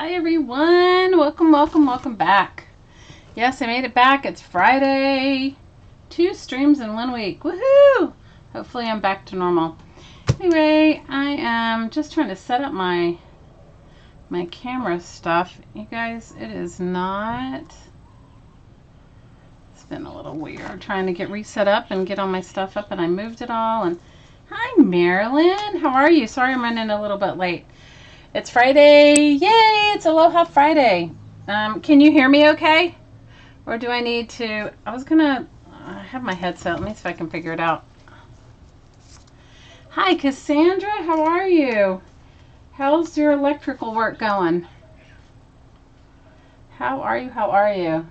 Hi everyone, welcome back. Yes, I made it back. It's Friday. 2 streams in 1 week. Woohoo! Hopefully I'm back to normal. Anyway, I am just trying to set up my camera stuff. You guys, it is not... It's been a little weird trying to get reset up and get all my stuff up, and I moved it all. And hi Marilyn, how are you? Sorry I'm running a little bit late. It's Friday. Yay! It's Aloha Friday. Can you hear me okay? Or do I need to... I was going to have my headset. Let me see if I can figure it out. Hi, Cassandra. How are you? How's your electrical work going? How are you? How are you?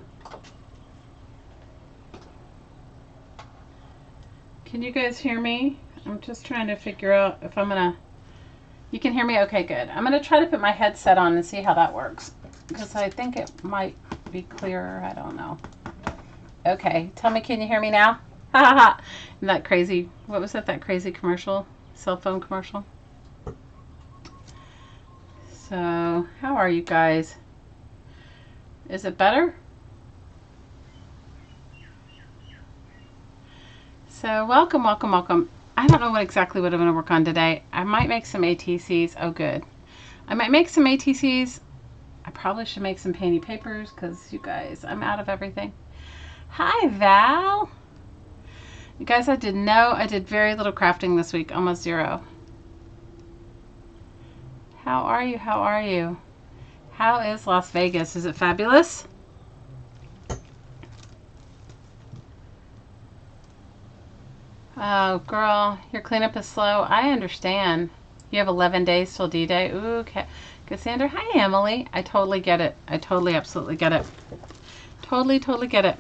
Can you guys hear me? I'm just trying to figure out if I'm going to... You can hear me? Okay, good. I'm going to try to put my headset on and see how that works, because I think it might be clearer. I don't know. Okay, tell me, can you hear me now? Ha ha ha. Isn't that crazy? What was that crazy commercial? Cell phone commercial? So, how are you guys? Is it better? So, welcome. I don't know exactly what I'm going to work on today. I might make some ATCs. Oh, good. I might make some ATCs. I probably should make some painty papers because, you guys, I'm out of everything. Hi, Val. You guys, I did very little crafting this week. Almost zero. How are you? How are you? How is Las Vegas? Is it fabulous? Oh, girl, your cleanup is slow. I understand. You have 11 days till D-Day. Ooh, okay. Cassandra, hi, Emily. I totally get it. I totally, absolutely get it. Totally get it.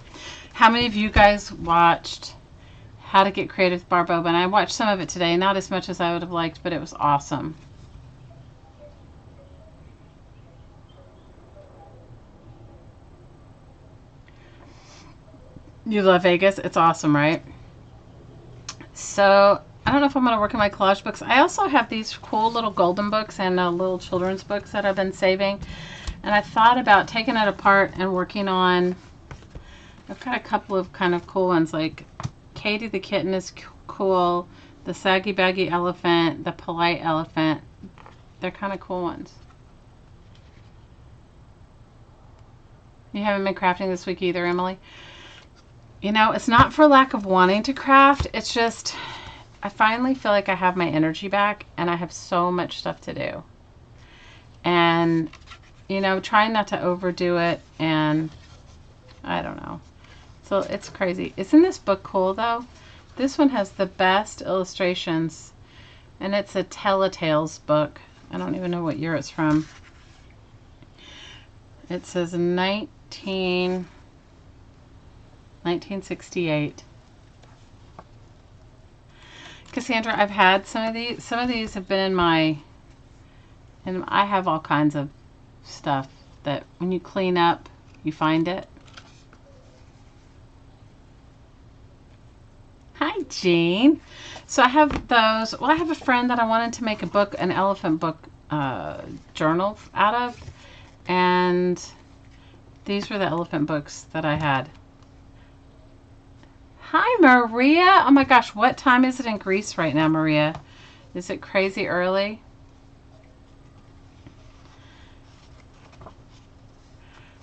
How many of you guys watched How to Get Creative with Barb Oben? I watched some of it today. Not as much as I would have liked, but it was awesome. You love Vegas? It's awesome, right? So, I don't know if I'm going to work on my collage books. I also have these cool little golden books and little children's books that I've been saving. And I thought about taking it apart and working on... I've got a couple of kind of cool ones, like Katie the Kitten is cool, the Saggy Baggy Elephant, the Polite Elephant. They're kind of cool ones. You haven't been crafting this week either, Emily? You know, it's not for lack of wanting to craft. It's just, I finally feel like I have my energy back and I have so much stuff to do. And, you know, trying not to overdo it, and I don't know. So it's crazy. Isn't this book cool though? This one has the best illustrations, and it's a Telltales book. I don't even know what year it's from. It says 1968. Cassandra, I've had some of these. Some of these have been in my, and I have all kinds of stuff that when you clean up, you find it. Hi, Jean. So I have those. Well, I have a friend that I wanted to make a book, an elephant book journal out of, and these were the elephant books that I had. Hi, Maria. Oh my gosh, what time is it in Greece right now, Maria? Is it crazy early?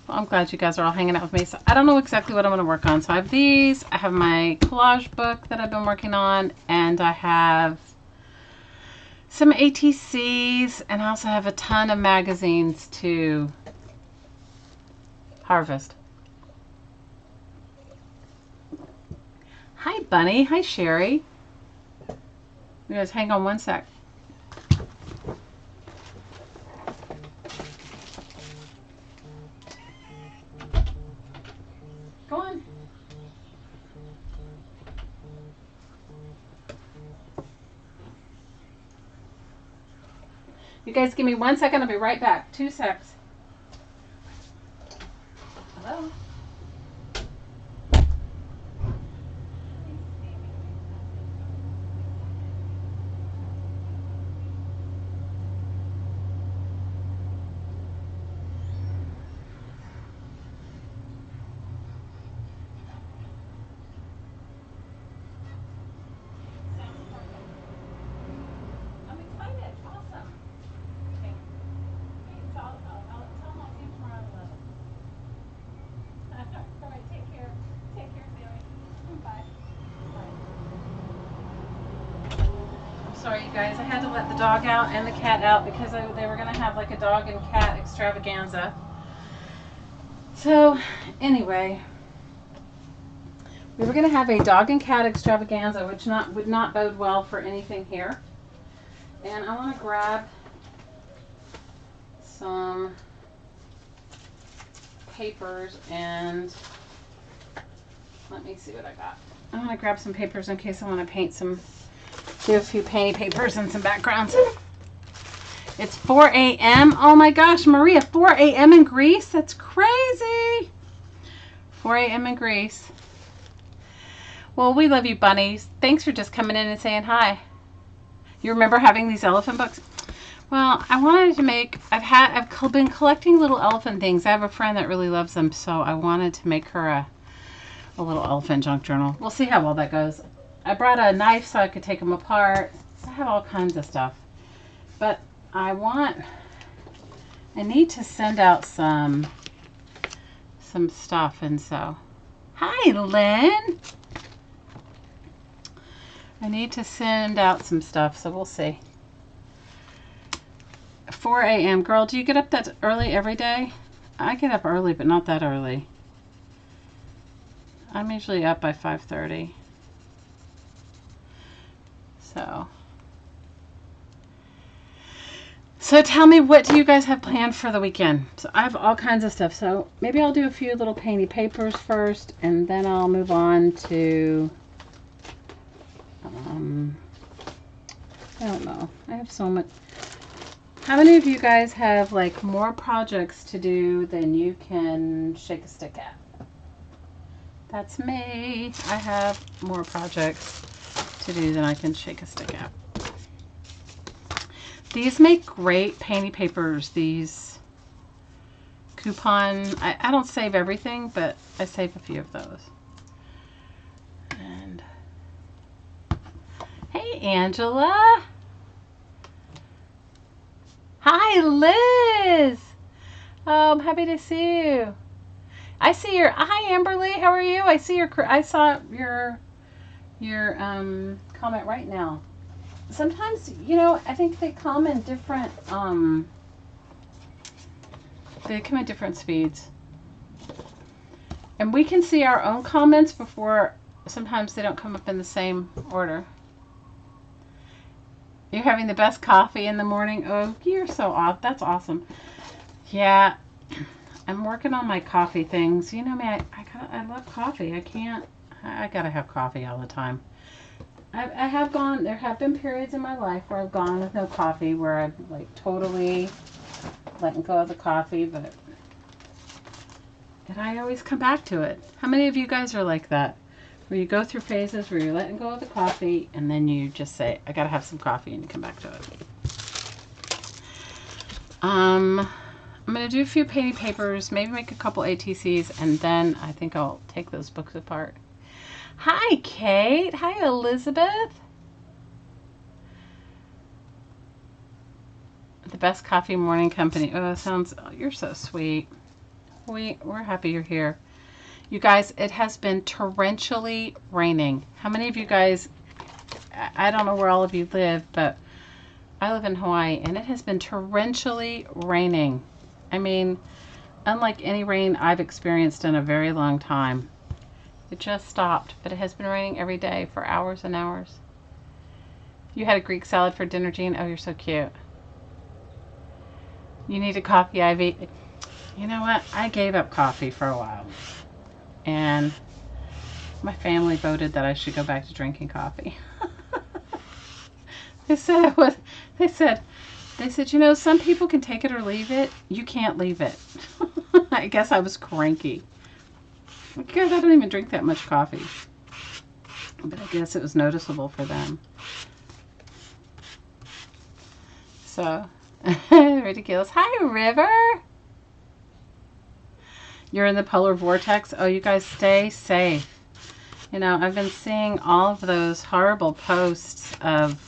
Well, I'm glad you guys are all hanging out with me. So I don't know exactly what I'm going to work on. So I have these. I have my collage book that I've been working on, and I have some ATCs, and I also have a ton of magazines to harvest. Hi, Bunny. Hi, Sherry. You guys hang on one sec. Go on. You guys give me 1 second. I'll be right back. 2 secs. Hello? guys. I had to let the dog out and the cat out because they were going to have like a dog and cat extravaganza. So, anyway, we were going to have a dog and cat extravaganza, which would not bode well for anything here. And I want to grab some papers and let me see what I got. I want to grab some papers in case I want to paint do a few painty papers and some backgrounds. It's 4 a.m. Oh my gosh, Maria, 4 a.m. in Greece? That's crazy. 4 a.m. in Greece. Well, we love you, bunnies. Thanks for just coming in and saying hi. You remember having these elephant books? Well, I wanted to make, I've been collecting little elephant things. I have a friend that really loves them, so I wanted to make her a little elephant junk journal. We'll see how well that goes. I brought a knife so I could take them apart. I have all kinds of stuff. But I need to send out some stuff, and so. Hi, Lynn. I need to send out some stuff, so we'll see. 4 a.m. Girl, do you get up that early every day? I get up early, but not that early. I'm usually up by 5:30. So tell me, what do you guys have planned for the weekend? So I have all kinds of stuff. So maybe I'll do a few little painty papers first, and then I'll move on to, I don't know. I have so much. How many of you guys have like more projects to do than you can shake a stick at? That's me. I have more projects to do than I can shake a stick at. These make great painty papers. These coupon, I don't save everything, but I save a few of those. And hey, Angela. Hi, Liz. Oh, I'm happy to see you. I see your, hi, Amberly. How are you? I saw your comment right now. Sometimes, you know, I think they come in different, speeds. And we can see our own comments before, sometimes they don't come up in the same order. You're having the best coffee in the morning. Oh, you're so off. That's awesome. Yeah, I'm working on my coffee things. You know me, I love coffee. I gotta have coffee all the time. I have gone, there have been periods in my life where I've gone with no coffee, where I've like totally letting go of the coffee, but I always come back to it. How many of you guys are like that? Where you go through phases where you're letting go of the coffee and then you just say, I gotta have some coffee, and you come back to it. I'm gonna do a few painting papers, maybe make a couple ATCs, and then I think I'll take those books apart. Hi, Kate. Hi, Elizabeth. The best coffee morning company. Oh, you're so sweet. We're happy you're here. You guys, it has been torrentially raining. How many of you guys, I don't know where all of you live, but I live in Hawaii, and it has been torrentially raining. I mean, unlike any rain I've experienced in a very long time. It just stopped, but it has been raining every day for hours and hours. You had a Greek salad for dinner, Jean? Oh, you're so cute. You need a coffee, Ivy. You know what? I gave up coffee for a while. And my family voted that I should go back to drinking coffee. They said, you know, some people can take it or leave it. You can't leave it. I guess I was cranky. Because I don't even drink that much coffee. But I guess it was noticeable for them. So, ridiculous. Hi, River. You're in the polar vortex. Oh, you guys stay safe. You know, I've been seeing all of those horrible posts of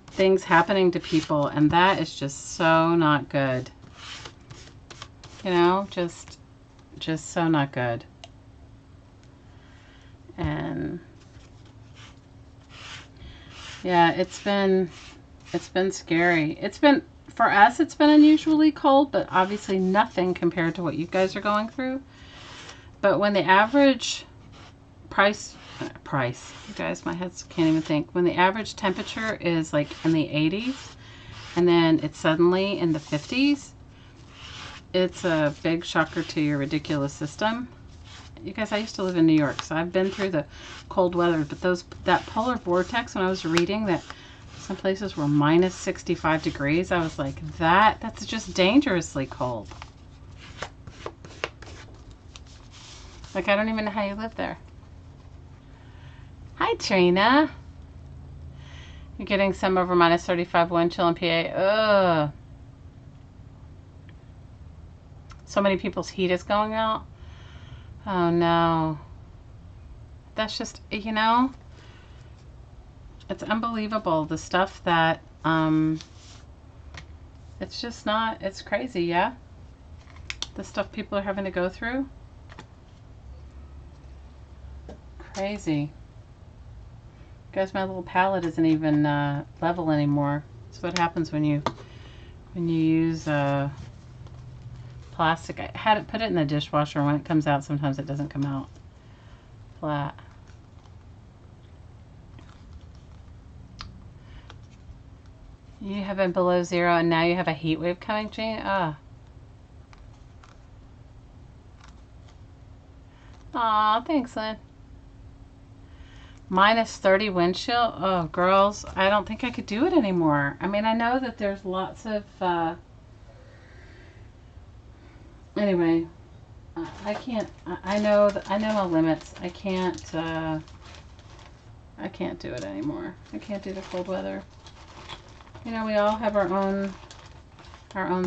things happening to people, and that is just so not good. You know, just so not good. And Yeah, it's been scary. It's been, for us, it's been unusually cold, but obviously nothing compared to what you guys are going through. But when the average you guys, my head can't even think. When the average temperature is like in the 80s and then it's suddenly in the 50s, it's a big shocker to your ridiculous system. You guys, I used to live in New York, so I've been through the cold weather, but that polar vortex, when I was reading that some places were minus 65 degrees, I was like, that's just dangerously cold. Like, I don't even know how you live there. Hi, Trina. You're getting some over minus 35 wind chill in PA. Ugh. So many people's heat is going out. Oh, no. That's just, you know, it's unbelievable. The stuff that, it's just not, it's crazy, yeah? The stuff people are having to go through. Crazy. Guys, my little palette isn't even level anymore. That's what happens when you use plastic. I had it put it in the dishwasher. When it comes out, sometimes it doesn't come out flat. You have been below zero, and now you have a heat wave coming, Jane. Aw, thanks, Lynn. Minus 30 wind chill? Oh, girls, I don't think I could do it anymore. I mean, I know that there's lots of, anyway, I can't, I know my limits. I can't do it anymore. I can't do the cold weather. You know, we all have our own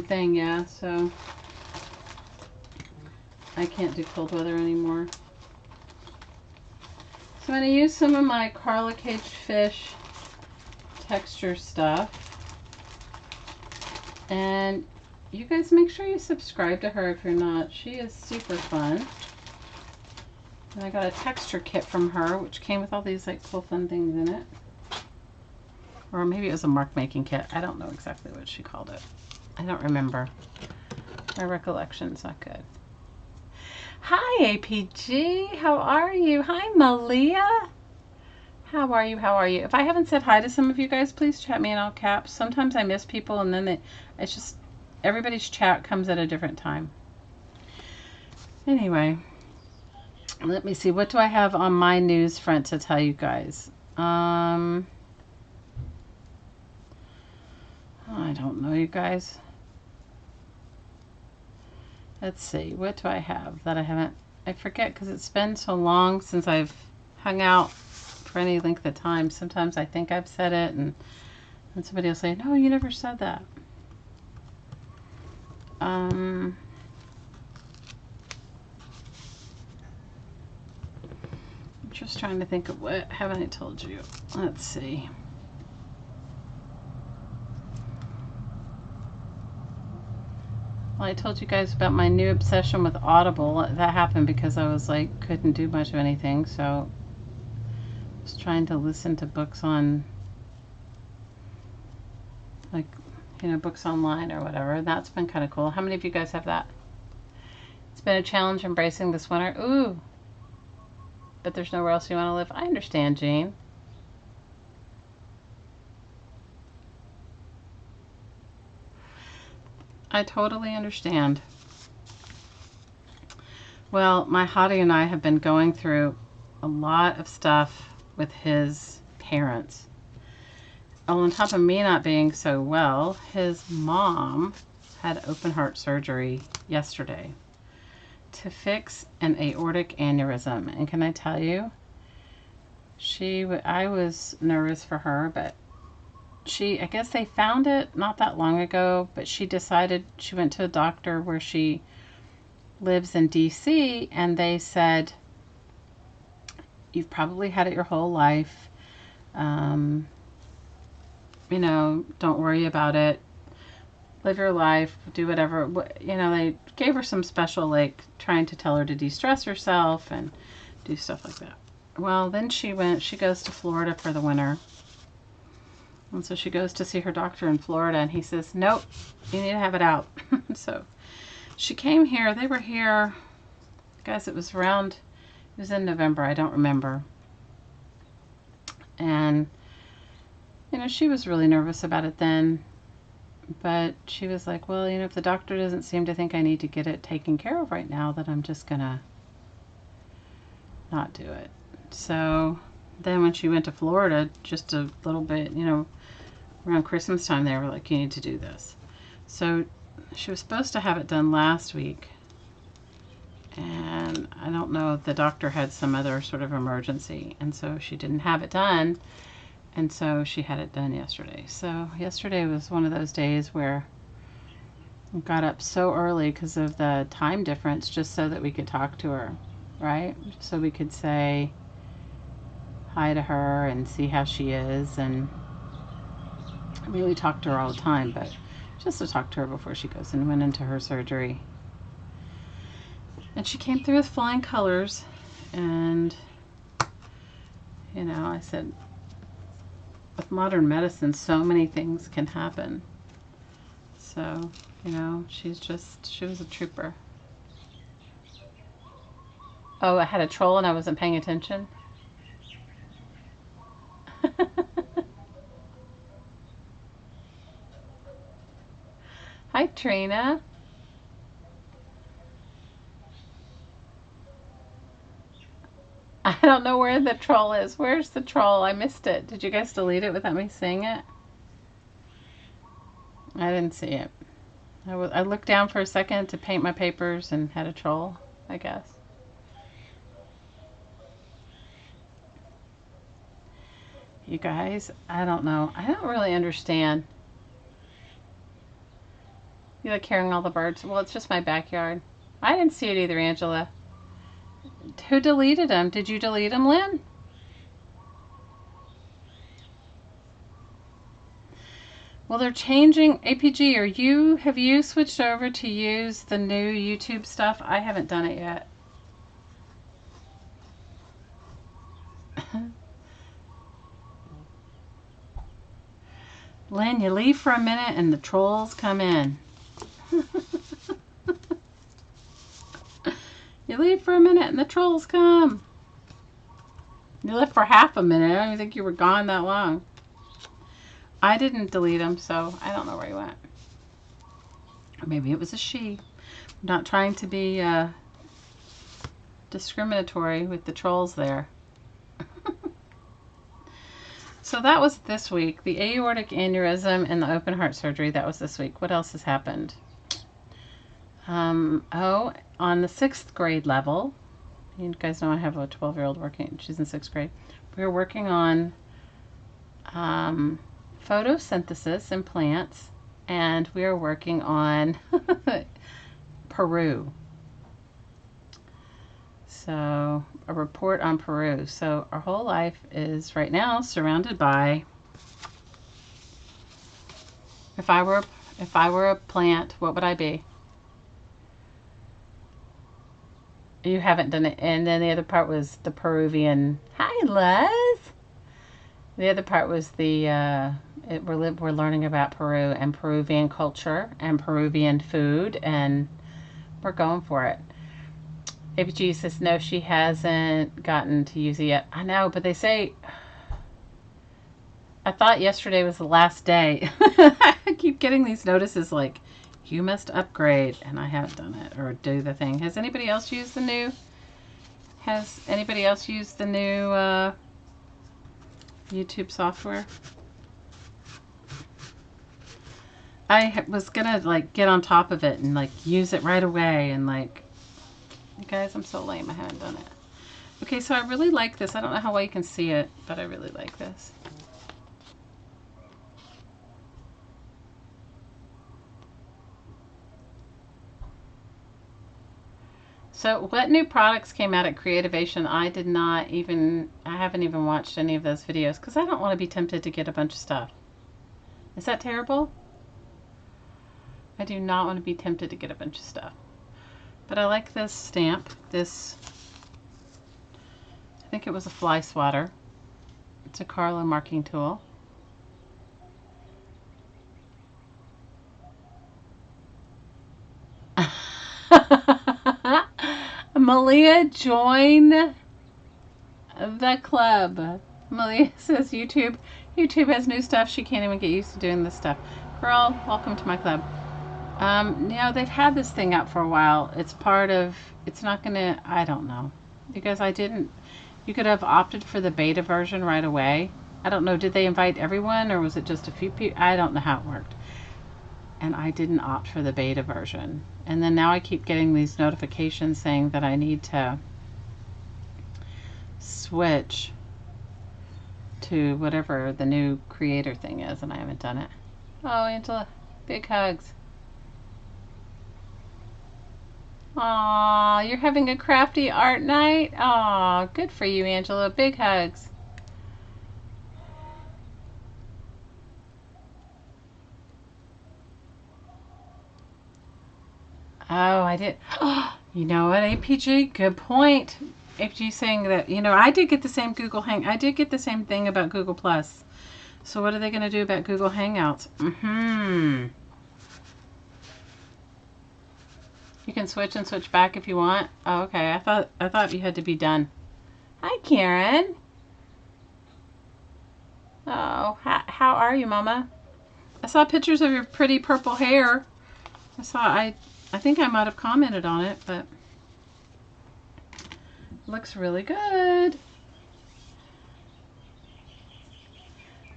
thing, yeah, so I can't do cold weather anymore. So I'm going to use some of my Carla Cage Fish texture stuff. And you guys make sure you subscribe to her if you're not. She is super fun. And I got a texture kit from her, which came with all these like cool fun things in it. Or maybe it was a mark making kit. I don't know exactly what she called it. I don't remember. My recollection's not good. Hi, APG. How are you? Hi, Malia. How are you? How are you? If I haven't said hi to some of you guys, please chat me in all caps. Sometimes I miss people, and then it's just everybody's chat comes at a different time. Anyway, let me see. What do I have on my news front to tell you guys? I don't know, you guys. Let's see, what do I have that I haven't, I forget because it's been so long since I've hung out for any length of time. Sometimes I think I've said it and somebody will say, no, you never said that. I'm just trying to think of what haven't I told you. Let's see. Well, I told you guys about my new obsession with Audible. That happened because I was like, couldn't do much of anything, so I was trying to listen to books on, like, you know, books online or whatever. That's been kind of cool. How many of you guys have that? It's been a challenge embracing this winter. Ooh, but there's nowhere else you want to live. I understand, Jane. I totally understand. Well, my hottie and I have been going through a lot of stuff with his parents. Oh, on top of me not being so well, his mom had open heart surgery yesterday to fix an aortic aneurysm. And can I tell you, I was nervous for her, but I guess they found it not that long ago, but she decided, she went to a doctor where she lives in DC, and they said, you've probably had it your whole life. You know, don't worry about it. Live your life, do whatever. You know, they gave her some special, like, trying to tell her to de-stress herself and do stuff like that. Well, then she goes to Florida for the winter. And so she goes to see her doctor in Florida, and he says, nope, you need to have it out. So she came here. They were here, guys, it was in November. I don't remember. And, you know, she was really nervous about it then. But she was like, well, you know, if the doctor doesn't seem to think I need to get it taken care of right now, then I'm just going to not do it. So then when she went to Florida, just a little bit, you know, around Christmas time, they were like, you need to do this. So she was supposed to have it done last week. And I don't know, the doctor had some other sort of emergency. And so she didn't have it done. And so she had it done yesterday. So yesterday was one of those days where I got up so early because of the time difference, just so that we could talk to her, right? So we could say hi to her and see how she is. And I mean, we talk to her all the time, but just to talk to her before she goes and went into her surgery. And she came through with flying colors. And, you know, I said, with modern medicine, so many things can happen. So, you know, she was a trooper. Oh, I had a troll and I wasn't paying attention. Hi, Trina. I don't know where the troll is. Where's the troll? I missed it. Did you guys delete it without me seeing it? I didn't see it. I looked down for a second to paint my papers and had a troll, I guess. You guys, I don't know. I don't really understand. You like hearing all the birds? Well, it's just my backyard. I didn't see it either, Angela. Who deleted them? Did you delete them, Lynn? Well, they're changing. APG, have you switched over to use the new YouTube stuff? I haven't done it yet. Lynn, you leave for a minute and the trolls come in. You leave for a minute and the trolls come. You left for half a minute. I don't even think you were gone that long. I didn't delete them, so I don't know where he went. Or maybe it was a she. I'm not trying to be discriminatory with the trolls there. So that was this week. The aortic aneurysm and the open heart surgery, that was this week. What else has happened? On the 6th grade level, you guys know I have a 12-year-old working, she's in 6th grade. We're working on photosynthesis in plants, and we are working on Peru. So a report on Peru. So our whole life is right now surrounded by, if I were a plant, what would I be? You haven't done it. And then the other part was the Peruvian. Hi, Les. The other part was the we're learning about Peru and Peruvian culture and Peruvian food, and we're going for it. APG says no, she hasn't gotten to use it yet. I know, but they say, I thought yesterday was the last day. I keep getting these notices like, you must upgrade, and I haven't done it or do the thing. Has anybody else used the new? YouTube software? I was gonna like get on top of it and like use it right away, and like, you guys, I'm so lame. I haven't done it. Okay, so I really like this. I don't know how well you can see it, but I really like this. So what new products came out at Creativation? I haven't even watched any of those videos because I don't want to be tempted to get a bunch of stuff. Is that terrible? I do not want to be tempted to get a bunch of stuff. But I like this stamp. This, I think it was a fly swatter. It's a Carlo marking tool. Malia, join the club. Malia says YouTube has new stuff. She can't even get used to doing this stuff. Girl, welcome to my club. They've had this thing out for a while. It's part of, it's not gonna, I don't know. Because you could have opted for the beta version right away. I don't know, did they invite everyone or was it just a few people? I don't know how it worked. And I didn't opt for the beta version. And then now I keep getting these notifications saying that I need to switch to whatever the new creator thing is, and I haven't done it. Oh, Angela, big hugs. Aw, you're having a crafty art night? Aw, good for you, Angela. Big hugs. Oh, I did. You know what, APG? Good point. APG saying that, I did get the same I did get the same thing about Google Plus. So what are they going to do about Google Hangouts? You can switch and switch back if you want. Oh, okay. I thought you had to be done. Hi, Karen. Oh, how are you, Mama? I saw pictures of your pretty purple hair. I think I might have commented on it, but looks really good.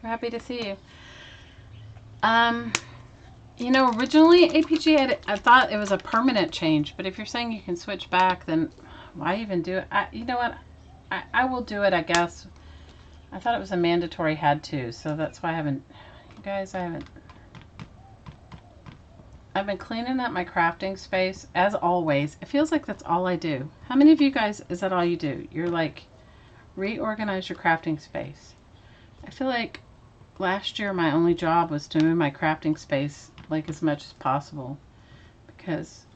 We're happy to see you. Originally APG, I thought it was a permanent change, but if you're saying you can switch back, then why even do it? You know what? I will do it, I guess. I thought it was a mandatory had to, so that's why I haven't. You guys, I've been cleaning up my crafting space, as always. It feels like that's all I do. How many of you guys, is that all you do? You're like, reorganize your crafting space. I feel like last year my only job was to move my crafting space like as much as possible because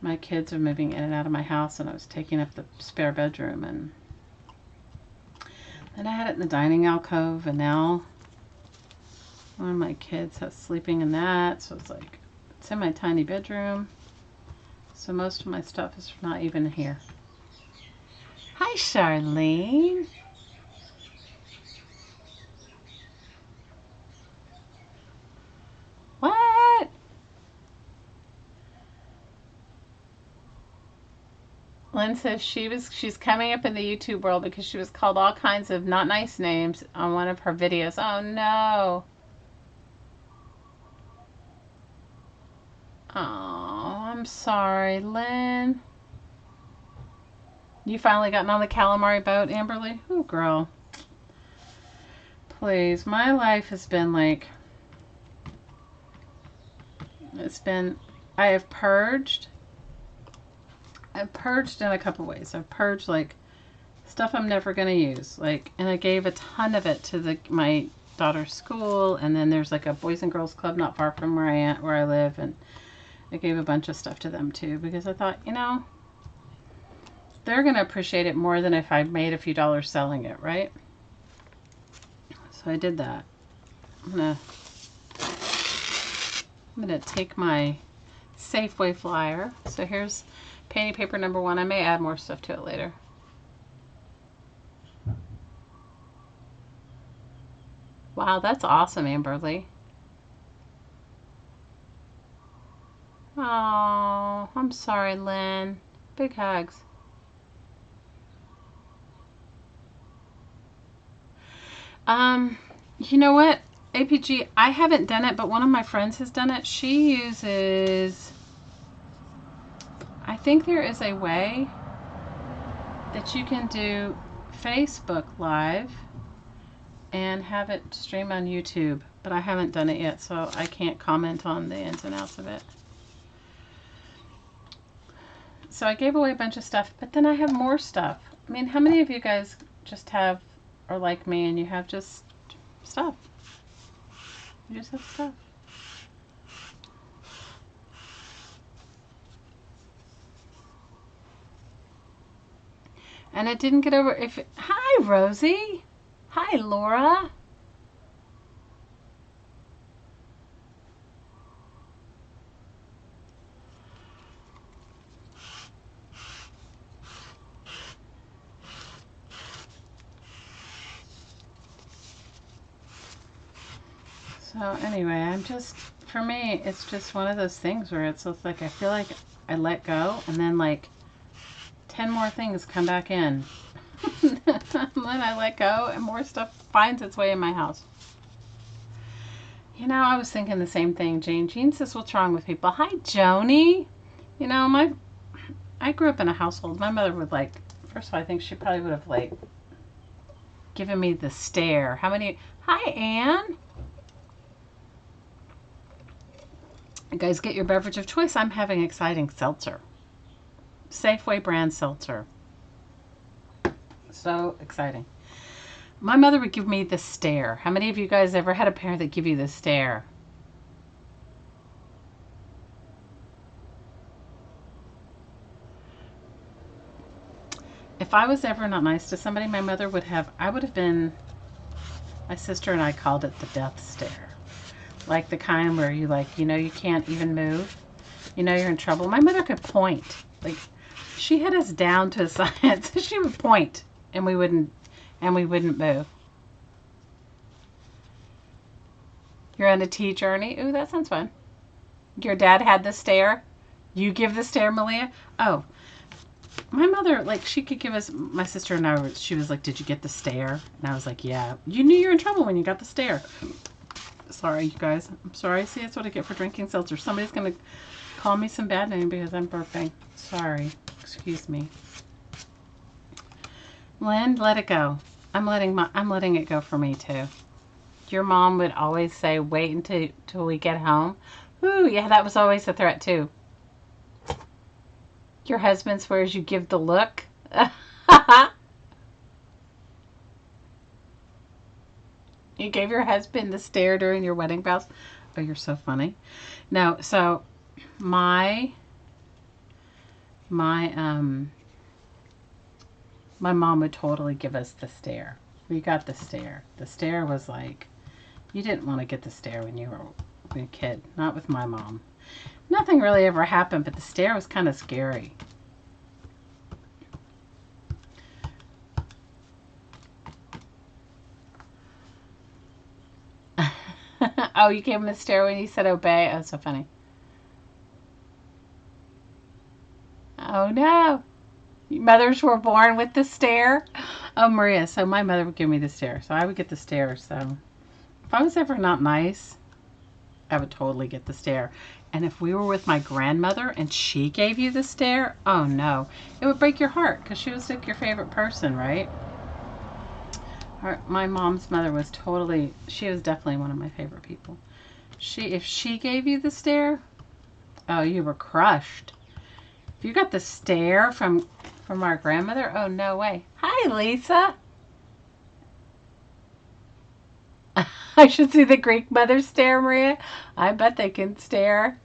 my kids are moving in and out of my house and I was taking up the spare bedroom, and then I had it in the dining alcove, and now one of my kids has sleeping in that, so it's like it's in my tiny bedroom, so most of my stuff is not even here. Hi, Charlene. What? Lynn says she's coming up in the YouTube world because she was called all kinds of not nice names on one of her videos. Oh no. Oh, I'm sorry, Lynn. You finally gotten on the calamari boat, Amberly? Ooh, girl. Please, my life has been like, I have purged. I've purged in a couple ways. I've purged like stuff I'm never going to use, and I gave a ton of it to my daughter's school, and then there's like a Boys and Girls Club not far from where I live, and I gave a bunch of stuff to them too because I thought, they're going to appreciate it more than if I made a few dollars selling it, right? So I did that. I'm gonna take my Safeway flyer. So here's painting paper number 1. I may add more stuff to it later. Wow, that's awesome, Amberly. Oh, I'm sorry, Lynn. Big hugs. You know what, APG, I haven't done it, but one of my friends has done it. She uses, I think there is a way that you can do Facebook Live and have it stream on YouTube, but I haven't done it yet, so I can't comment on the ins and outs of it. So I gave away a bunch of stuff, but then I have more stuff. I mean, how many of you guys just have, or like me, and you have just stuff? You just have stuff. And it didn't get over. Hi, Rosie. Hi, Laura. So anyway, for me, it's just one of those things where it's just like I feel like I let go and then like 10 more things come back in. And then I let go and more stuff finds its way in my house. You know, I was thinking the same thing, Jane. Jean says, what's wrong with people? Hi, Joni. You know, I grew up in a household. My mother would like, first of all, I think she probably would have like given me the stare. How many? Hi, Anne. You guys get your beverage of choice. I'm having exciting seltzer. Safeway brand seltzer. So exciting. My mother would give me the stare. How many of you guys ever had a parent that give you the stare? If I was ever not nice to somebody, my mother would have, I would have been, my sister and I called it the death stare. Like the kind where you like, you know, you can't even move. You know you're in trouble. My mother could point. Like, she had us down to a science. She would point and we wouldn't move. You're on a tea journey? Ooh, that sounds fun. Your dad had the stare? You give the stare, Malia? Oh, my mother, like, she could give us, my sister and I, she was like, did you get the stare? And I was like, yeah. You knew you were in trouble when you got the stare. Sorry, you guys. I'm sorry. See, that's what I get for drinking seltzer. Somebody's going to call me some bad name because I'm burping. Sorry. Excuse me. Lynn, let it go. I'm letting it go for me, too. Your mom would always say, wait until we get home. Ooh, yeah, that was always a threat, too. Your husband swears you give the look. You gave your husband the stare during your wedding vows. Oh, you're so funny. No, so my mom would totally give us the stare. We got the stare. The stare was like, you didn't want to get the stare when you were a kid. Not with my mom. Nothing really ever happened, but the stare was kind of scary. Oh, you gave him the stare when he said obey? Oh, so funny. Oh, no. Mothers were born with the stare? Oh, Maria, so my mother would give me the stare. So I would get the stare. So if I was ever not nice, I would totally get the stare. And if we were with my grandmother and she gave you the stare, oh, no. It would break your heart because she was like your favorite person, right? My mom's mother was she was definitely one of my favorite people. If she gave you the stare, oh, you were crushed. If you got the stare from our grandmother, oh, no way. Hi, Lisa. I should see the Greek mother stare, Maria. I bet they can stare.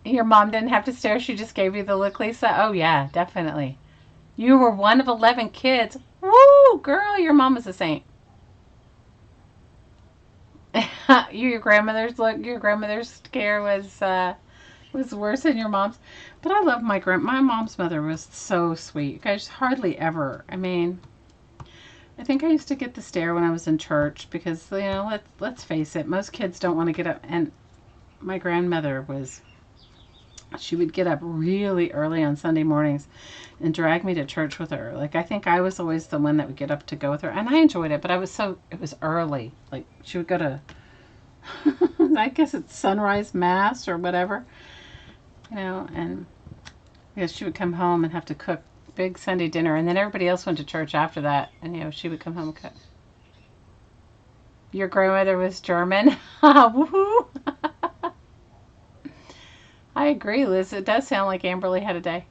Your mom didn't have to stare. She just gave you the look, Lisa. Oh, yeah, definitely. You were one of 11 kids. Woo, girl, your mom was a saint. Your grandmother's scare was worse than your mom's. But I love my mom's mother was so sweet. You guys hardly ever. I mean, I think I used to get the stare when I was in church because, you know, let's face it, most kids don't want to get up. And my grandmother she would get up really early on Sunday mornings and drag me to church with her. Like, I think I was always the one that would get up to go with her. And I enjoyed it, but it was early. Like, she would go to, I guess it's sunrise mass or whatever, you know, and because she would come home and have to cook big Sunday dinner. And then everybody else went to church after that. And, you know, she would come home and cook. Your grandmother was German. Woohoo! I agree, Liz. It does sound like Amberly had a day.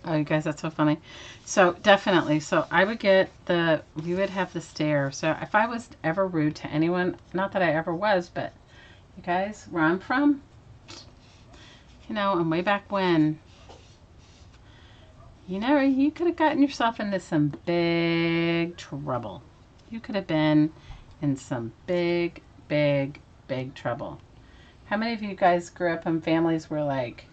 Oh, you guys, that's so funny. So, definitely. So, we would have the stare. So, if I was ever rude to anyone, not that I ever was, but you guys, where I'm from, you know, and way back when, you know, you could have gotten yourself into some big trouble. You could have been in some big, big, big trouble. How many of you guys grew up in families where, like,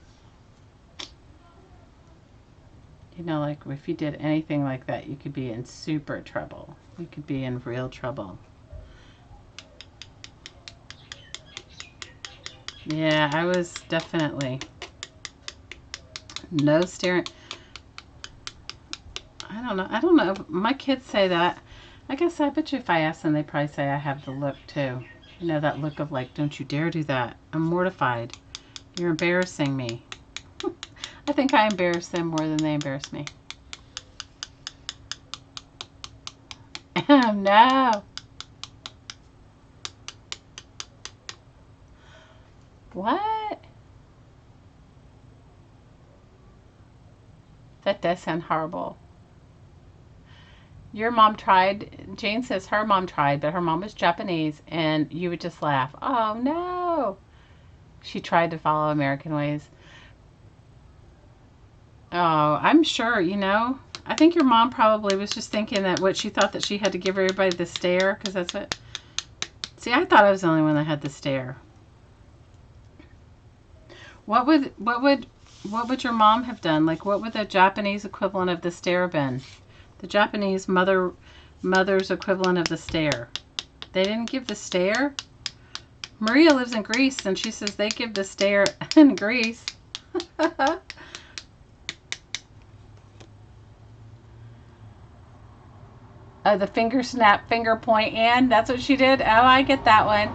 You know, like if you did anything like that, you could be in super trouble. You could be in real trouble. Yeah, I was definitely no staring. I don't know. I don't know. My kids say that. I guess I bet you if I ask them, they probably say I have the look too. You know, that look of like, don't you dare do that. I'm mortified. You're embarrassing me. I think I embarrass them more than they embarrass me. No. What? That does sound horrible. Your mom tried. Jane says her mom tried, but her mom was Japanese, and you would just laugh. Oh, no. She tried to follow American ways. Oh, I'm sure, you know. I think your mom probably was just thinking that what she thought that she had to give everybody the stare, because that's what... See, I thought I was the only one that had the stare. What would your mom have done? Like, what would the Japanese equivalent of the stare been? The Japanese mother's equivalent of the stare. They didn't give the stare? Maria lives in Greece, and she says they give the stare in Greece. Oh, the finger snap, finger point, and that's what she did? Oh, I get that one.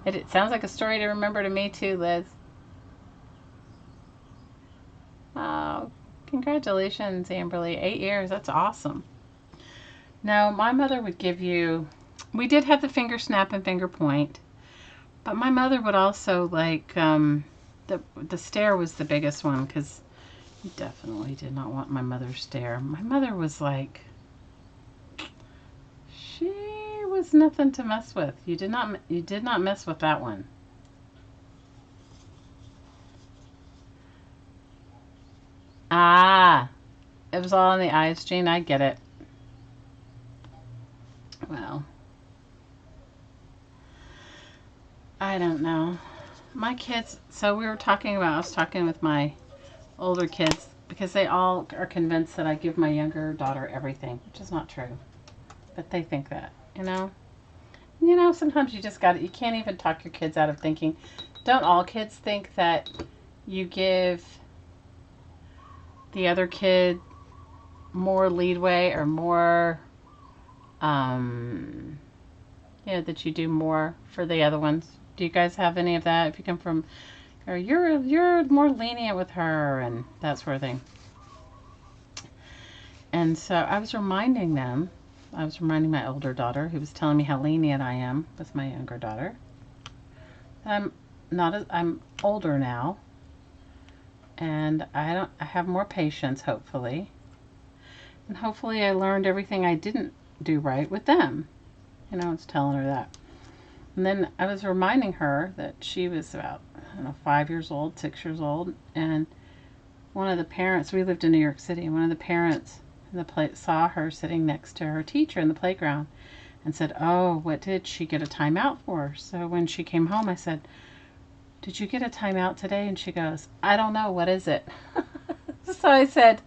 It sounds like a story to remember to me too, Liz. Oh, congratulations, Amberly. 8 years. That's awesome. No, my mother would give you... We did have the finger snap and finger point, but my mother would also like... the stare was the biggest one, because you definitely did not want my mother's stare. My mother was like... She was nothing to mess with. You did not mess with that one. Ah, it was all in the eyes, Jean. I get it. Well, I don't know. My kids, so we were talking about, I was talking with my older kids because they all are convinced that I give my younger daughter everything, which is not true. But they think that, you know? You know, sometimes you just got it. You can't even talk your kids out of thinking. Don't all kids think that you give the other kid more leadway or more, you know, that you do more for the other ones? Do you guys have any of that? If you come from, or you're more lenient with her and that sort of thing. And so I was reminding them, I was reminding my older daughter, who was telling me how lenient I am with my younger daughter. I'm older now, and I have more patience, hopefully. And hopefully I learned everything I didn't do right with them. You know, I was telling her that. And then I was reminding her that she was about, I don't know, 5 years old, 6 years old, and one of the parents, we lived in New York City, and one of the parents saw her sitting next to her teacher in the playground and said, oh, what did she get a timeout for? So when she came home, I said, did you get a timeout today? And she goes, I don't know, what is it? So I said,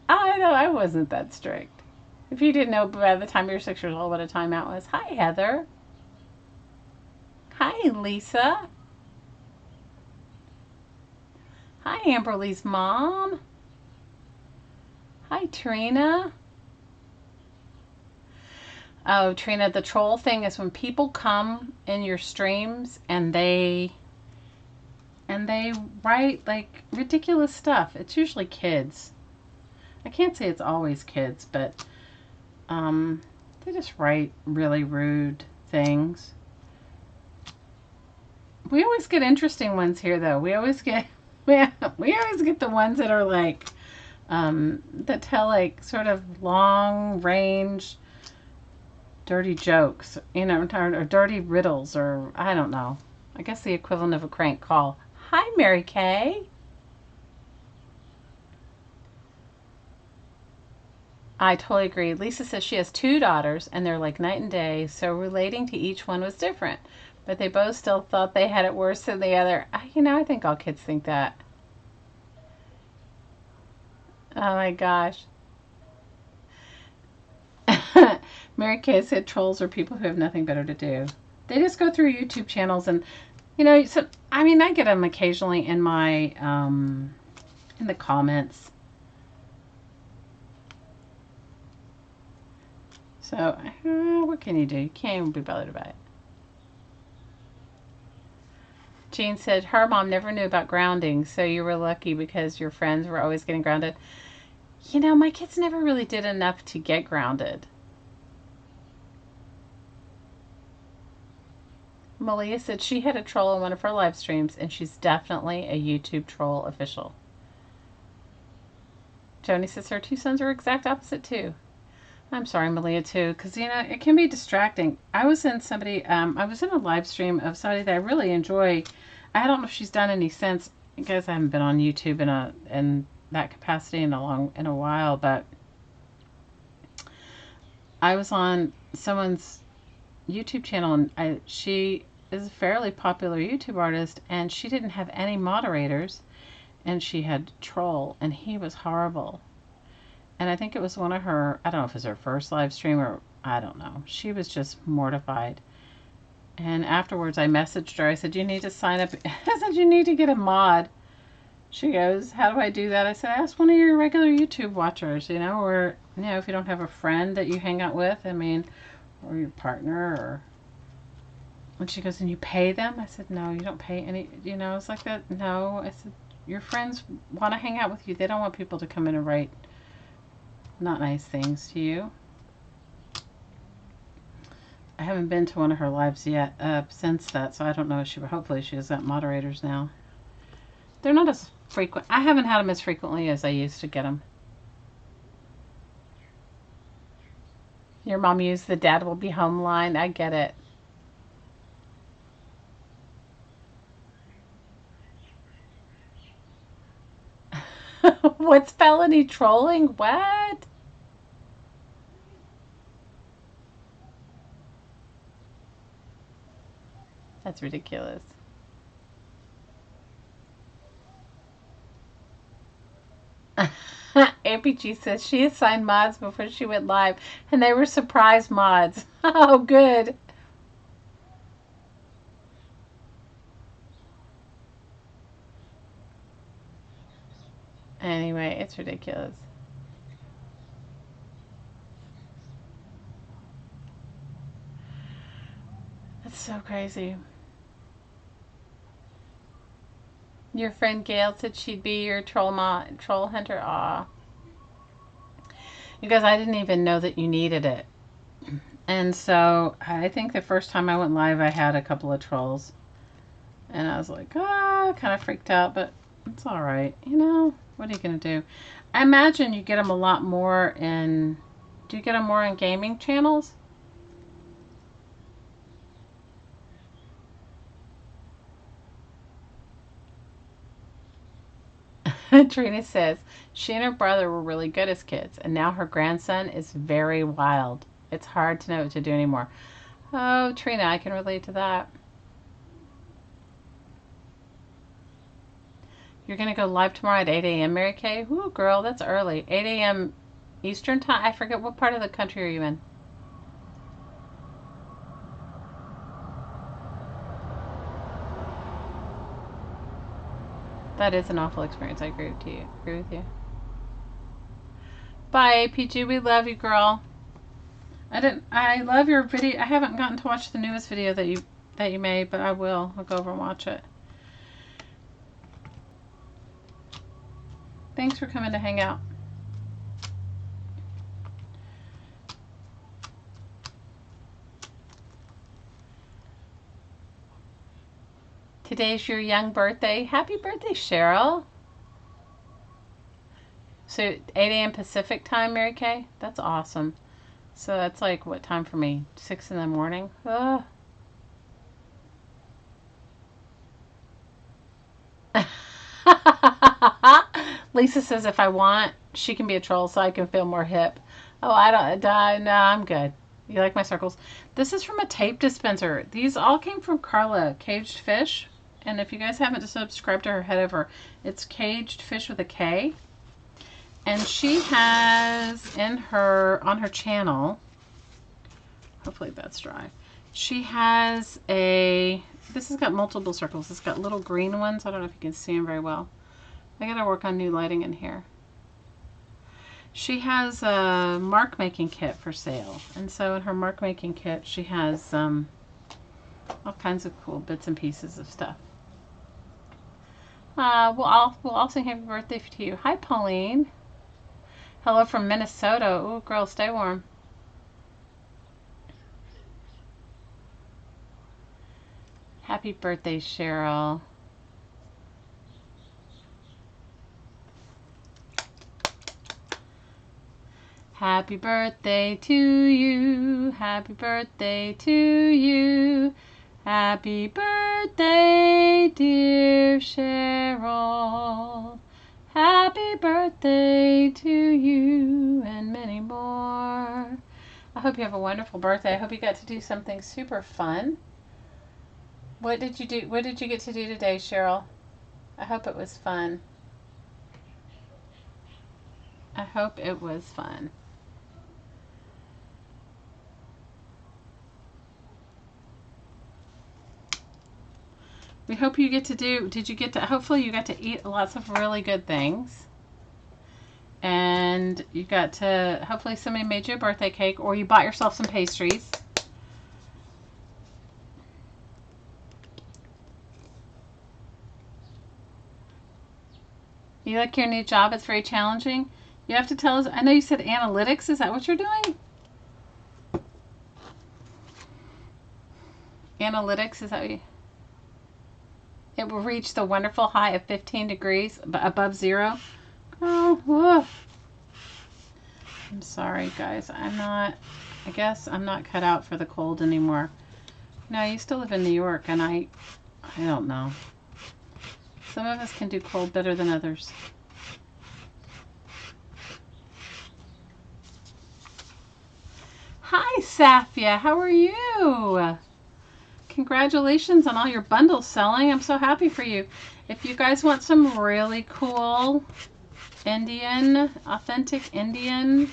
I know I wasn't that strict. If you didn't know by the time you're 6 years old what a timeout was. Hi, Heather. Hi, Lisa. Hi, Amberly's mom. Hi, Trina. Oh, Trina, the troll thing is when people come in your streams and they write like ridiculous stuff. It's usually kids. I can't say it's always kids, but they just write really rude things. We always get interesting ones here, though. We always get the ones that are like that tell like sort of long range dirty jokes, you know, or dirty riddles, or I don't know. I guess the equivalent of a crank call. Hi, Mary Kay. I totally agree. Lisa says she has 2 daughters and they're like night and day, so relating to each one was different. But they both still thought they had it worse than the other. I think all kids think that. Oh my gosh. Mary Kay said trolls are people who have nothing better to do. They just go through YouTube channels and, I get them occasionally in my, in the comments. So, what can you do? You can't even be bothered about it. Jean said her mom never knew about grounding, so you were lucky because your friends were always getting grounded. My kids never really did enough to get grounded. Malia said she had a troll in one of her live streams, and she's definitely a YouTube troll official. Joni says her two sons are exact opposite, too. I'm sorry, Malia, too, because, it can be distracting. I was in a live stream of somebody that I really enjoy. I don't know if she's done any since, because I haven't been on YouTube in that capacity in a while, but I was on someone's YouTube channel, and she is a fairly popular YouTube artist, and she didn't have any moderators, and she had troll, and he was horrible. And I think it was one of her, I don't know if it was her first live stream or I don't know. She was just mortified. And afterwards I messaged her. I said, you need to sign up. I said, you need to get a mod. She goes, how do I do that? I said, ask one of your regular YouTube watchers, or, if you don't have a friend that you hang out with, or your partner, or. And she goes, and you pay them? I said, no, you don't pay any, it's like that. No, I said, your friends want to hang out with you. They don't want people to come in and write not nice things to you. I haven't been to one of her lives yet since that, so I don't know if hopefully she has got moderators now. They're not as frequent. I haven't had them as frequently as I used to get them. Your mom used the dad will be home line. I get it. What's felony trolling? What? That's ridiculous. APG says she assigned mods before she went live, and they were surprise mods. Oh, good. Anyway, it's ridiculous. That's so crazy. Your friend Gail said she'd be your troll hunter. Aw. Because I didn't even know that you needed it. And so I think the first time I went live, I had a couple of trolls. And I was like, kind of freaked out, but it's all right. What are you going to do? I imagine you get them a lot more in... Do you get them more in gaming channels? Trina says, she and her brother were really good as kids, and now her grandson is very wild. It's hard to know what to do anymore. Oh, Trina, I can relate to that. You're going to go live tomorrow at 8 a.m., Mary Kay? Ooh, girl, that's early. 8 a.m. Eastern time? I forget, what part of the country are you in? That is an awful experience. I agree with you. Bye, APG. We love you, girl. I love your video. I haven't gotten to watch the newest video that you made, but I will. I'll go over and watch it. Thanks for coming to hang out. Today's your young birthday. Happy birthday, Cheryl. So 8 a.m. Pacific time, Mary Kay? That's awesome. So that's like what time for me? 6 in the morning? Ugh. Lisa says if I want, she can be a troll so I can feel more hip. Oh, no, I'm good. You like my circles? This is from a tape dispenser. These all came from Carla, Caged Fish. And if you guys haven't subscribed to her, head over. It's Caged Fish with a K. And she has on her channel, hopefully that's dry. She has this has got multiple circles. It's got little green ones. I don't know if you can see them very well. I gotta work on new lighting in here. She has a mark making kit for sale. And so in her mark making kit, she has all kinds of cool bits and pieces of stuff. We'll all sing happy birthday to you. Hi, Pauline. Hello from Minnesota. Ooh, girl, stay warm. Happy birthday, Cheryl. Happy birthday to you. Happy birthday to you. Happy birthday, dear Cheryl. Happy birthday to you and many more. I hope you have a wonderful birthday. I hope you got to do something super fun. What did you do? What did you get to do today, Cheryl? I hope it was fun. I hope it was fun. We hope you get to do, hopefully you got to eat lots of really good things. And you got to, hopefully somebody made you a birthday cake or you bought yourself some pastries. You like your new job? It's very challenging. You have to tell us, I know you said analytics. Is that what you're doing? Analytics, is that what you... It will reach the wonderful high of 15 degrees above zero. Oh, I'm sorry, guys. I guess I'm not cut out for the cold anymore. No, I used to live in New York, and I don't know. Some of us can do cold better than others. Hi, Safia. How are you? Congratulations on all your bundles selling. I'm so happy for you. If you guys want some really cool authentic Indian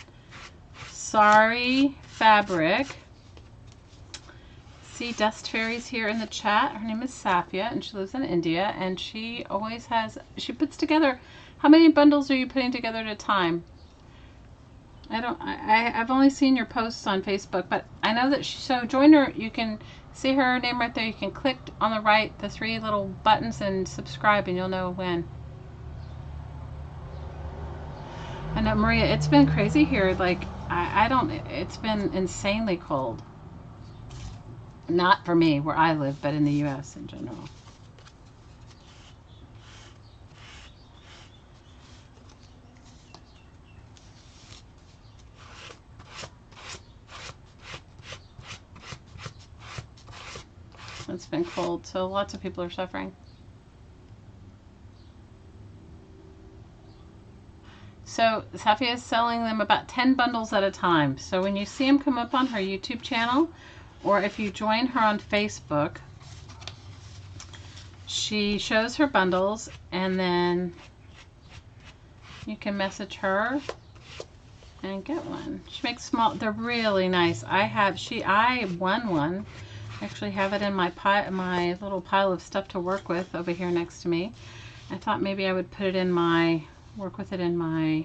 sari fabric, see Dust Fairies here in the chat. Her name is Safia and she lives in India, and she puts together, how many bundles are you putting together at a time? I've only seen your posts on Facebook, but I know that so join her. You can see her name right there. You can click on the right, the 3 little buttons, and subscribe, and you'll know when. I know, Maria, it's been crazy here. Like, it's been insanely cold. Not for me, where I live, but in the U.S. in general. It's been cold, so lots of people are suffering. So Safia is selling them about 10 bundles at a time. So when you see them come up on her YouTube channel, or if you join her on Facebook, she shows her bundles, and then you can message her and get one. She makes small, they're really nice. I won one. I actually have it in my little pile of stuff to work with over here next to me. I thought maybe I would put it in work with it in my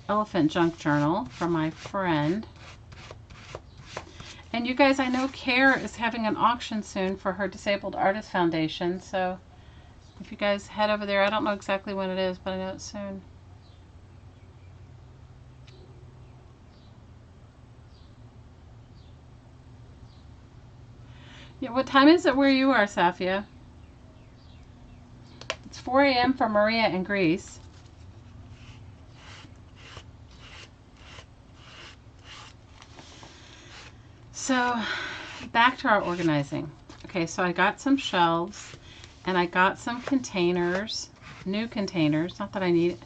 elephant junk journal for my friend. And you guys, I know Care is having an auction soon for her Disabled Artist Foundation. So if you guys head over there, I don't know exactly when it is, but I know it's soon. Yeah, what time is it where you are, Safia? It's 4 a.m. for Maria in Greece. So, back to our organizing. Okay, so I got some shelves, and I got some containers, new containers. Not that I need it.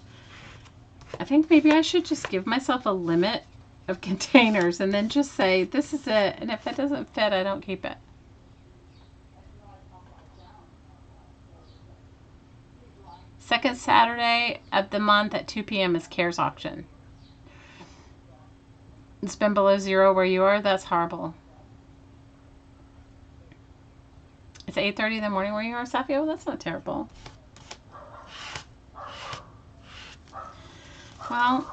I think maybe I should just give myself a limit of containers and then just say, this is it. And if it doesn't fit, I don't keep it. Second Saturday of the month at 2 p.m. is CARES auction. It's been below zero where you are? That's horrible. It's 8:30 in the morning where you are, Safio? That's not terrible. Well,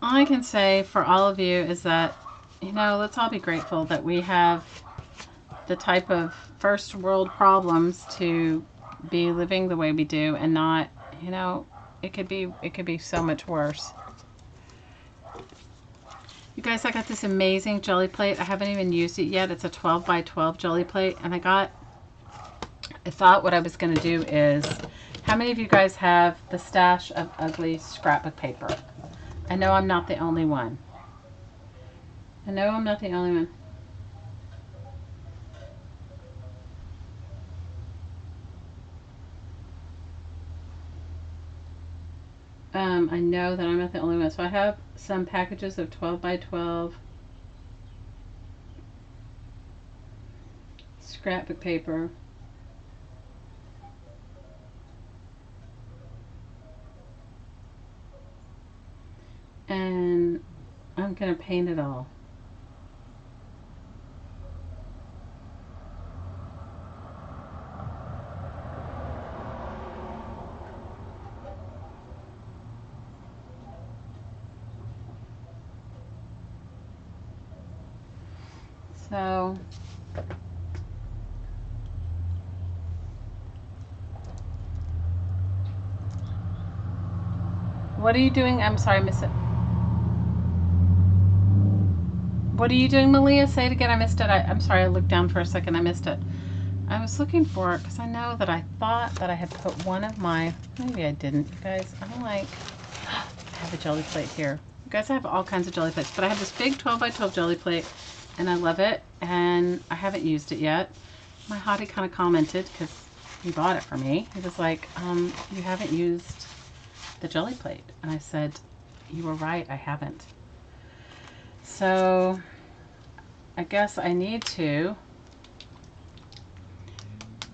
all I can say for all of you is that, let's all be grateful that we have the type of first world problems to be living the way we do and not, it could be so much worse. You guys, I got this amazing jelly plate. I haven't even used it yet. It's a 12 by 12 jelly plate. And I thought what I was going to do is, how many of you guys have the stash of ugly scrapbook paper? I know I'm not the only one. I know I'm not the only one. I know that I'm not the only one. So I have some packages of 12 by 12 scrapbook paper. And I'm going to paint it all. So what are you doing? I'm sorry, I missed it. What are you doing, Malia? Say it again. I missed it. I'm sorry. I looked down for a second. I missed it. I was looking for it because I know that I thought that I had put one of my, maybe I didn't, you guys. I have a jelly plate here. You guys, I have all kinds of jelly plates, but I have this big 12 by 12 jelly plate and I love it and I haven't used it yet. My hottie kind of commented because he bought it for me. He was like, you haven't used the jelly plate. And I said, you were right, I haven't. So I guess I need to.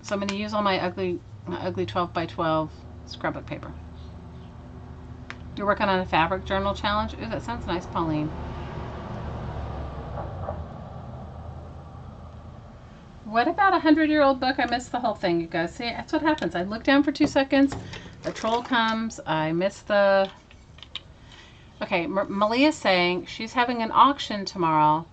So I'm going to use all my ugly 12 by 12 scrapbook paper. You're working on a fabric journal challenge? Ooh, that sounds nice, Pauline. What about a 100-year-old book? I missed the whole thing, you guys. See, that's what happens. I look down for 2 seconds. A troll comes. I miss the... Okay, Malia's saying she's having an auction tomorrow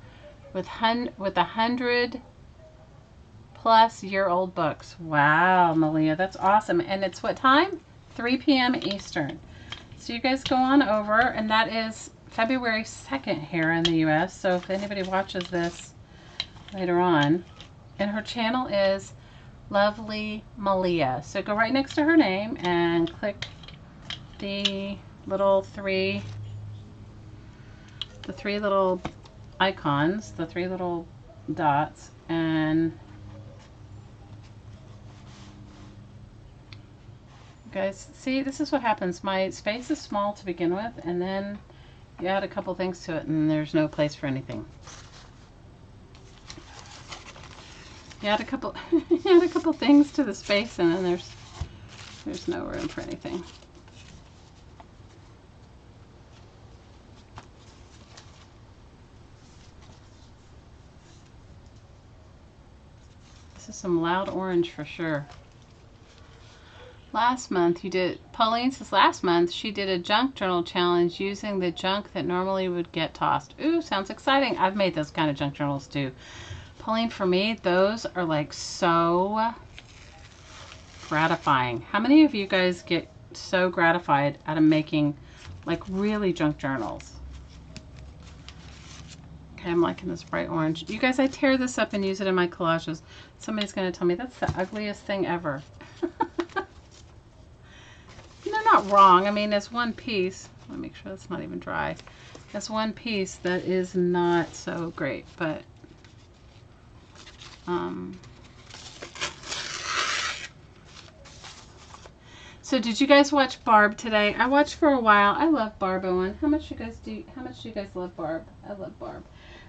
with 100-plus-year-old books. Wow, Malia, that's awesome. And it's what time? 3 p.m. Eastern. So you guys go on over, and that is February 2nd here in the U.S. So if anybody watches this later on, and her channel is Lovely Malia. So go right next to her name and click the three little icons, the 3 little dots, and you guys see, this is what happens. My space is small to begin with, and then you add a couple things to it and there's no place for anything. You add a couple things to the space and then there's no room for anything. This is some loud orange for sure. Last month you did, Pauline says last month she did a junk journal challenge using the junk that normally would get tossed. Ooh, sounds exciting. I've made those kind of junk journals too. Pauline, for me, those are like so gratifying. How many of you guys get so gratified out of making like really junk journals? Okay, I'm liking this bright orange. You guys, I tear this up and use it in my collages. Somebody's going to tell me that's the ugliest thing ever. They're not wrong. I mean, there's one piece. Let me make sure that's not even dry. That's one piece that is not so great, but So did you guys watch Barb today? I watched for a while. I love Barb Owen. How much do you guys love Barb? I love Barb.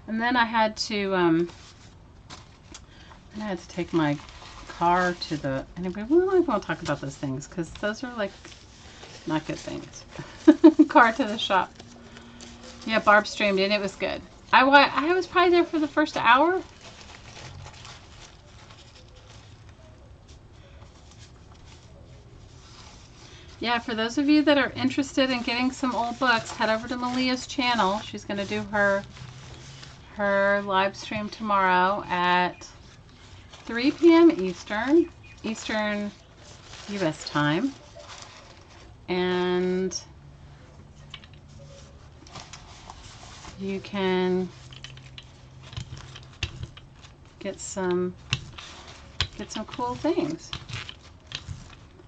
And then I had to take my car to the, anyway, we don't even want to talk about those things because those are like not good things. Car to the shop. Yeah, Barb streamed and it was good. I was probably there for the first hour. Yeah, for those of you that are interested in getting some old books, head over to Malia's channel. She's going to do her live stream tomorrow at 3 p.m. Eastern U.S. time. And you can get some cool things.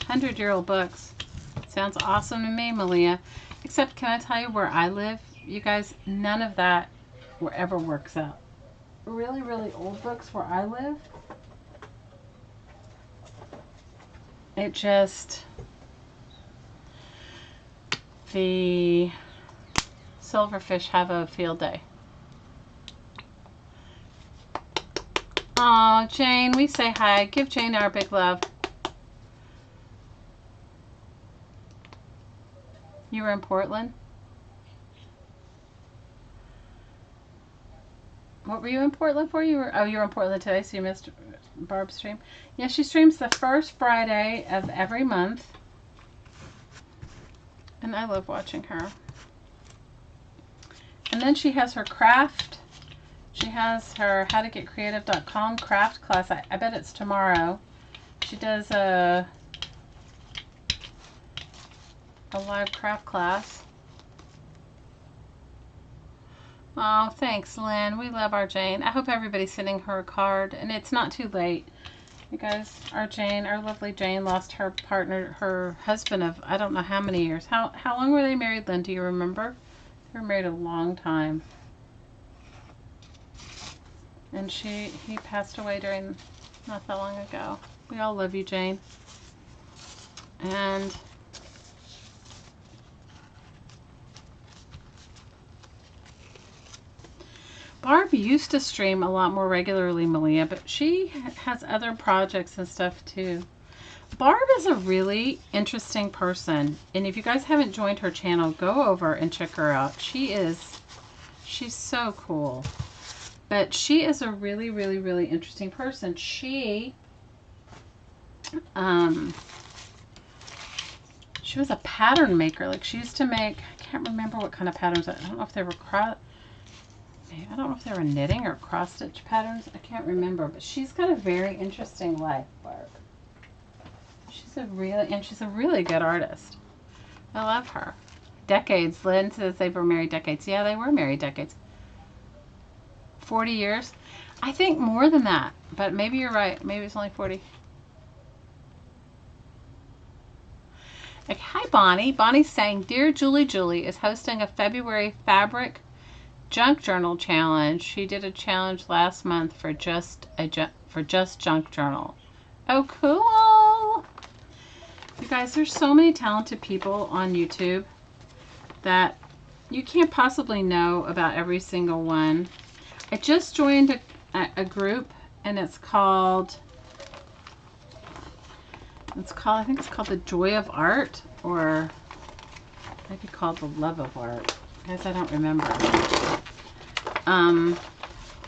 100-year-old books. Sounds awesome to me, Malia. Except, can I tell you where I live? You guys, none of that ever works out. Really, really old books where I live, it just, the silverfish have a field day. Aw, Jane, we say hi. Give Jane our big love. You were in Portland? What were you in Portland for? You were in Portland today, so you missed Barb's stream. Yeah, she streams the first Friday of every month. And I love watching her. And then she has her craft. She has her howtogetcreative.com craft class. I bet it's tomorrow. She does a live craft class. Oh, thanks, Lynn. We love our Jane. I hope everybody's sending her a card, and it's not too late. You guys, our lovely Jane, lost her partner, her husband of I don't know how many years. How long were they married, Lynn? Do you remember? They were married a long time. And he passed away not that long ago. We all love you, Jane. And Barb used to stream a lot more regularly, Malia, but she has other projects and stuff too. Barb is a really interesting person, and if you guys haven't joined her channel, go over and check her out. She's so cool. But she is a really, really, really interesting person. She was a pattern maker. Like, she used to make, I can't remember what kind of patterns. I don't know if they were I don't know if they were knitting or cross stitch patterns. I can't remember, but she's got a very interesting life, Barb. She's a really good artist. I love her. Decades. Lynn says they were married decades. Yeah, they were married decades. 40 years. I think more than that, but maybe you're right. Maybe it's only 40. Like, hi, Bonnie. Bonnie's saying, Dear Julie is hosting a February fabric junk journal challenge. She did a challenge last month for just junk journal. Oh, cool. You guys, there's so many talented people on YouTube that you can't possibly know about every single one. I just joined a group, and it's called I think it's called The Joy of Art, or maybe called The Love of Art. Guys, I don't remember.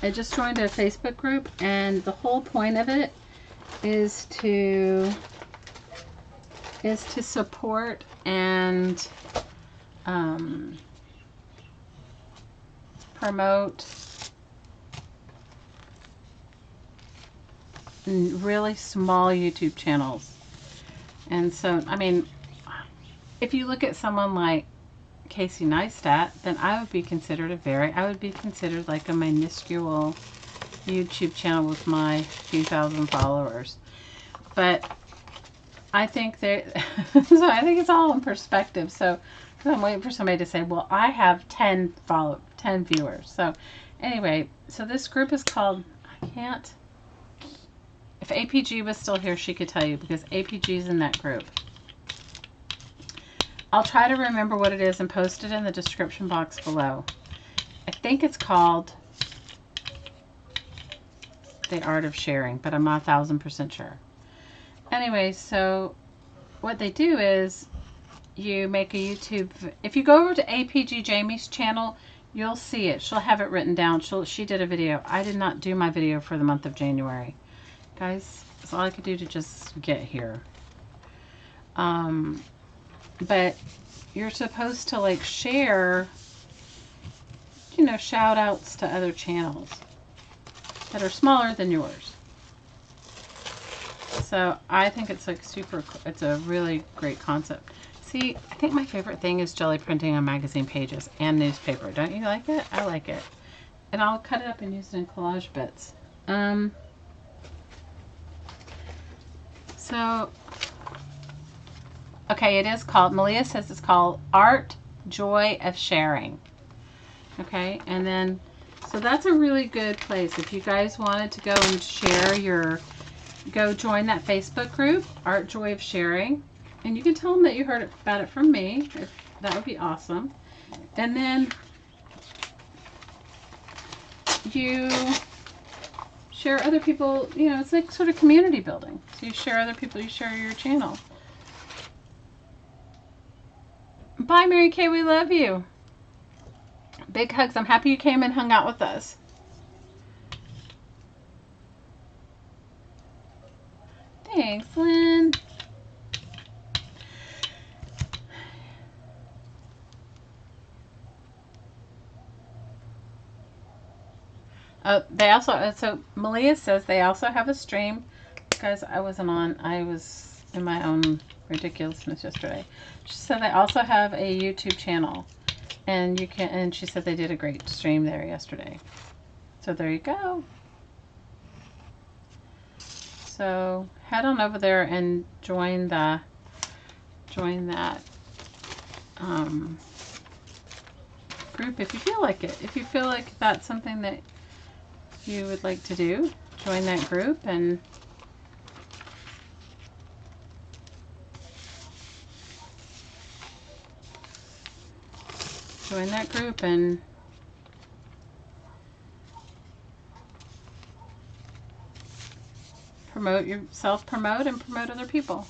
I just joined a Facebook group, and the whole point of it is to support and promote really small YouTube channels. And so, I mean, if you look at someone like Casey Neistat, then I would be considered like a minuscule YouTube channel with my few thousand followers. But I think so I think it's all in perspective. So I'm waiting for somebody to say, well, I have 10 viewers. So anyway, so this group is called, if APG was still here, she could tell you, because APG's in that group. I'll try to remember what it is and post it in the description box below. I think it's called The Art of Sharing, but I'm not 1000% sure. Anyway, so what they do is you make a YouTube. If you go over to APG Jamie's channel, you'll see it. She'll have it written down. She did a video. I did not do my video for the month of January. Guys, that's all I could do to just get here. But you're supposed to like share, you know, shout outs to other channels that are smaller than yours. So I think it's like it's a really great concept. See, I think my favorite thing is jelly printing on magazine pages and newspaper. Don't you like it? I like it. And I'll cut it up and use it in collage bits. So, okay, it is called, Malia says it's called Art, Joy of Sharing. Okay, and then, so that's a really good place. If you guys wanted to go and share go join that Facebook group, Art, Joy of Sharing. And you can tell them that you heard about it from me. That would be awesome. And then you share other people, you know, it's like sort of community building. So you share other people, you share your channel. Bye, Mary Kay, we love you. Big hugs. I'm happy you came and hung out with us. Thanks, Lynn. They also, so Malia says they also have a stream. Guys, I wasn't on. I was in my own ridiculousness yesterday. She said they also have a YouTube channel. And you can, and she said they did a great stream there yesterday. So there you go. So head on over there and join that group if you feel like it. If you feel like that's something that you would like to do, join that group and promote yourself, promote other people.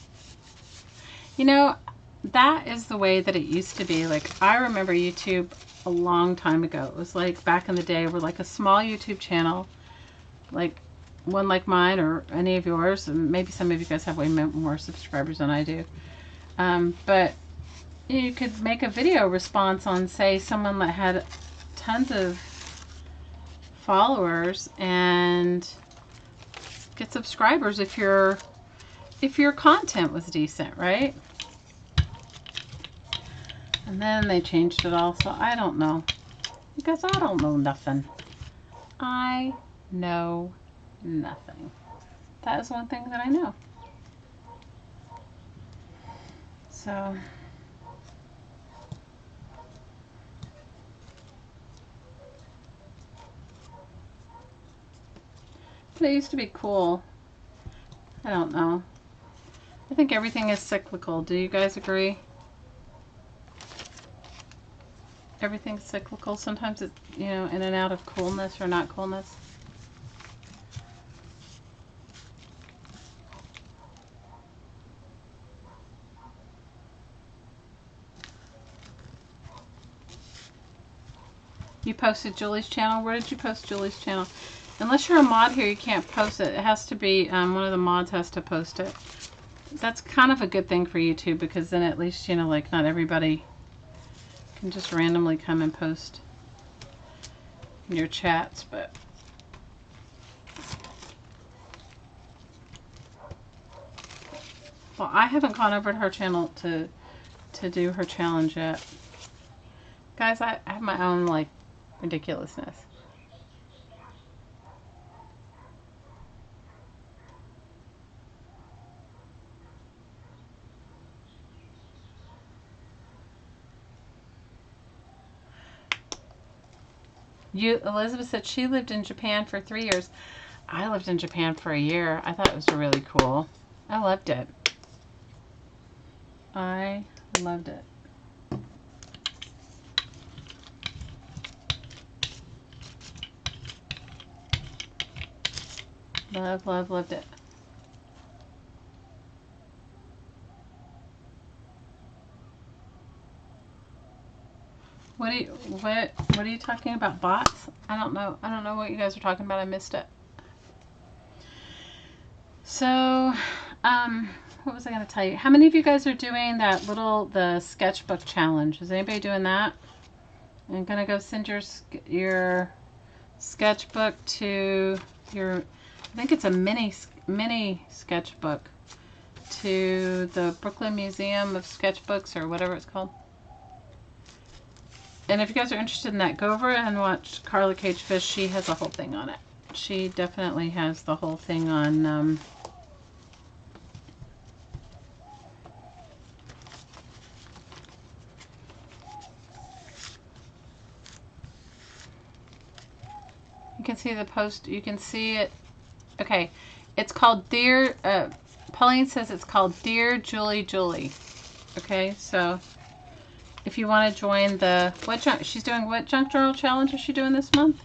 You know, that is the way that it used to be. Like, I remember YouTube a long time ago. It was like back in the day where like a small YouTube channel, like one like mine or any of yours, and maybe some of you guys have way more subscribers than I do. But you could make a video response on, say, someone that had tons of followers and get subscribers if your content was decent, right? And then they changed it all, so I don't know. Because I don't know nothing. I know nothing. That is one thing that I know. So but it used to be cool. I don't know. I think everything is cyclical. Do you guys agree? Everything's cyclical. Sometimes it's, you know, in and out of coolness or not coolness. You posted Julie's channel. Where did you post Julie's channel? Unless you're a mod here, you can't post it. It has to be, one of the mods has to post it. That's kind of a good thing for YouTube, because then at least, you know, like, not everybody can just randomly come and post your chats, but well, I haven't gone over to her channel to do her challenge yet. Guys, I have my own, like, ridiculousness. Elizabeth said she lived in Japan for 3 years. I lived in Japan for a year. I thought it was really cool. I loved it. I loved it. Love, love, loved it. What are you talking about? Bots? I don't know. I don't know what you guys are talking about. I missed it. So, what was I going to tell you? How many of you guys are doing that the sketchbook challenge? Is anybody doing that? I'm going to go send your sketchbook to I think it's a mini sketchbook to the Brooklyn Museum of Sketchbooks or whatever it's called. And if you guys are interested in that, go over and watch Carla Cage Fish. She has a whole thing on it. She definitely has the whole thing on you can see the post. You can see it. Okay. It's called Dear, Pauline says it's called Dear Julie Julie. Okay, so if you want to join she's doing what junk journal challenge is she doing this month?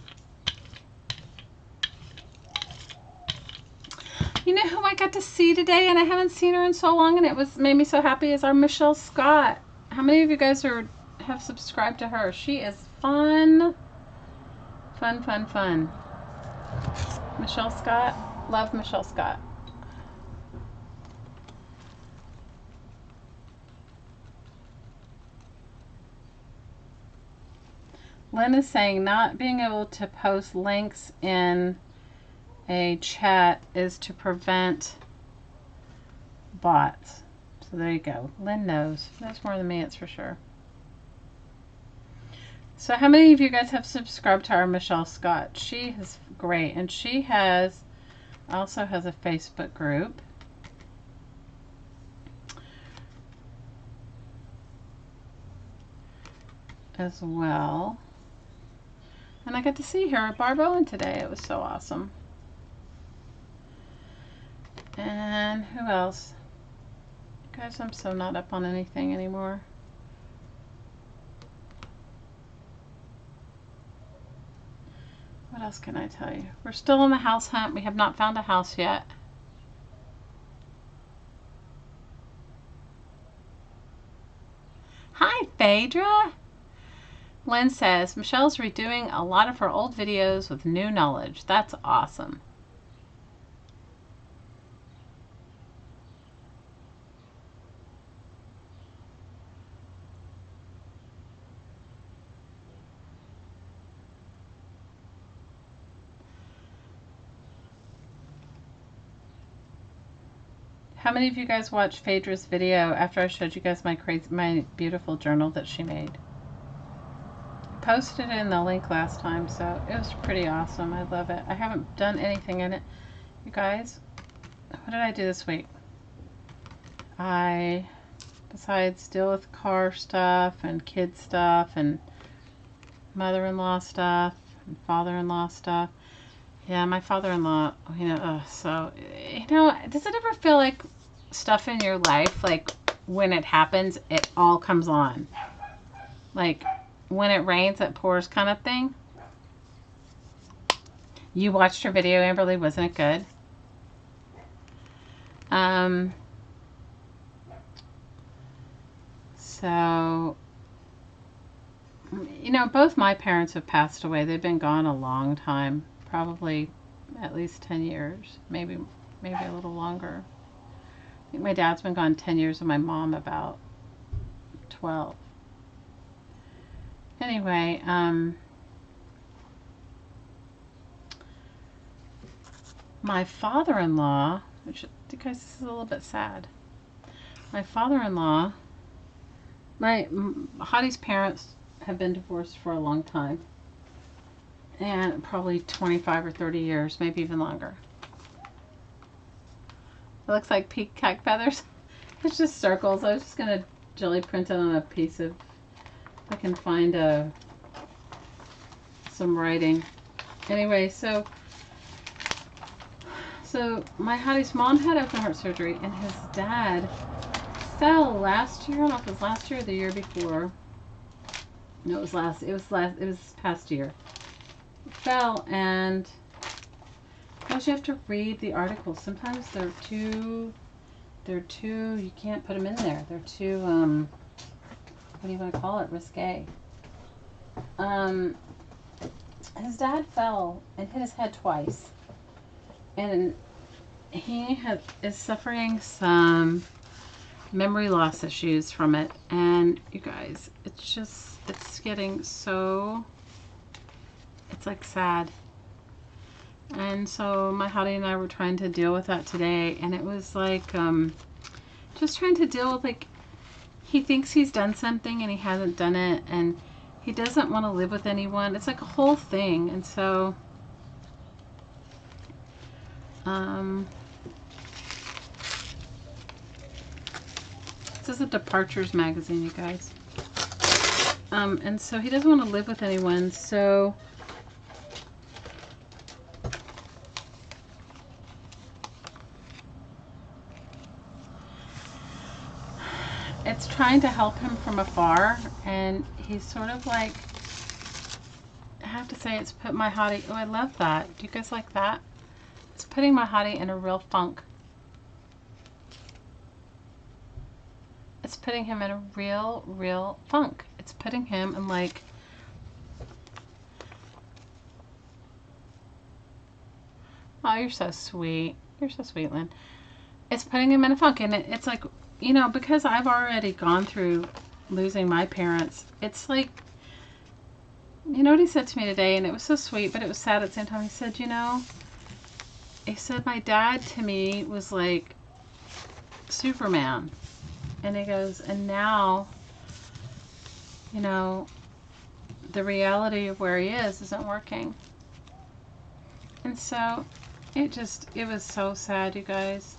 You know who I got to see today and I haven't seen her in so long and it made me so happy is our Michelle Scott. How many of you guys have subscribed to her? She is fun. Fun, fun, fun. Michelle Scott. Love Michelle Scott. Lynn is saying not being able to post links in a chat is to prevent bots. So there you go. Lynn knows. Knows more than me, it's for sure. So how many of you guys have subscribed to our Michelle Scott? She is great. And she also has a Facebook group. As well. And I got to see her at Barb Owen today. It was so awesome. And who else? Guys, I'm so not up on anything anymore. What else can I tell you? We're still on the house hunt. We have not found a house yet. Hi, Phaedra. Lynn says, Michelle's redoing a lot of her old videos with new knowledge. That's awesome. How many of you guys watched Phaedra's video after I showed you guys my beautiful journal that she made? Posted it in the link last time, so it was pretty awesome. I love it. I haven't done anything in it. You guys, what did I do this week? Besides deal with car stuff and kid stuff and mother-in-law stuff and father-in-law stuff. Yeah, my father-in-law, so, does it ever feel like stuff in your life, like when it happens, it all comes on? Like, when it rains, it pours kind of thing. You watched her video, Amberly. Wasn't it good? So, both my parents have passed away. They've been gone a long time, probably at least 10 years, maybe a little longer. I think my dad's been gone 10 years and my mom about 12. Anyway, my father-in-law, which you guys, this is a little bit sad. My father-in-law, Hottie's parents have been divorced for a long time. And probably 25 or 30 years, maybe even longer. It looks like peacock feathers. It's just circles. I was just going to jelly print it on a piece of, if I can find some writing. Anyway, so my Hottie's mom had open heart surgery, and his dad fell last year. I don't know if it was last year or the year before. No, it was past year. Fell and Because you have to read the articles. Sometimes they're too, you can't put them in there. They're too, what do you want to call it? Risque. His dad fell and hit his head twice. And he is suffering some memory loss issues from it. And you guys, it's getting so, it's like sad. And so my hottie and I were trying to deal with that today, and it was like just trying to deal with, like, he thinks he's done something and he hasn't done it, and he doesn't want to live with anyone. It's like a whole thing. And so this is a Departures magazine, you guys. And so he doesn't want to live with anyone, so it's trying to help him from afar, and he's sort of like, I have to say, it's put my hottie, oh, I love that. Do you guys like that? It's putting my hottie in a real funk. It's putting him in a real funk. It's putting him in, like, oh, you're so sweet. You're so sweet, Lynn. It's putting him in a funk, and it's like, you know, because I've already gone through losing my parents, it's like, you know what he said to me today, and it was so sweet, but it was sad at the same time. He said, you know, he said, my dad to me was like Superman. And he goes, and now, you know, the reality of where he is isn't working. And so it was so sad, you guys.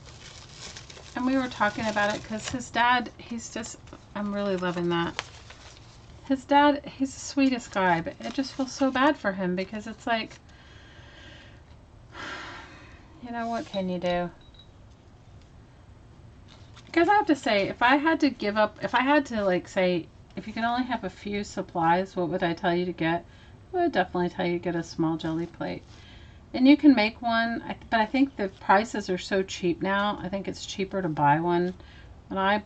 And we were talking about it because his dad, I'm really loving that. His dad, he's the sweetest guy, but it just feels so bad for him because it's like, you know, what can you do? Because I have to say, if I had to give up, if I had to, like, say, if you can only have a few supplies, what would I tell you to get? I would definitely tell you to get a small jelly plate. And you can make one, but I think the prices are so cheap now. I think it's cheaper to buy one. When I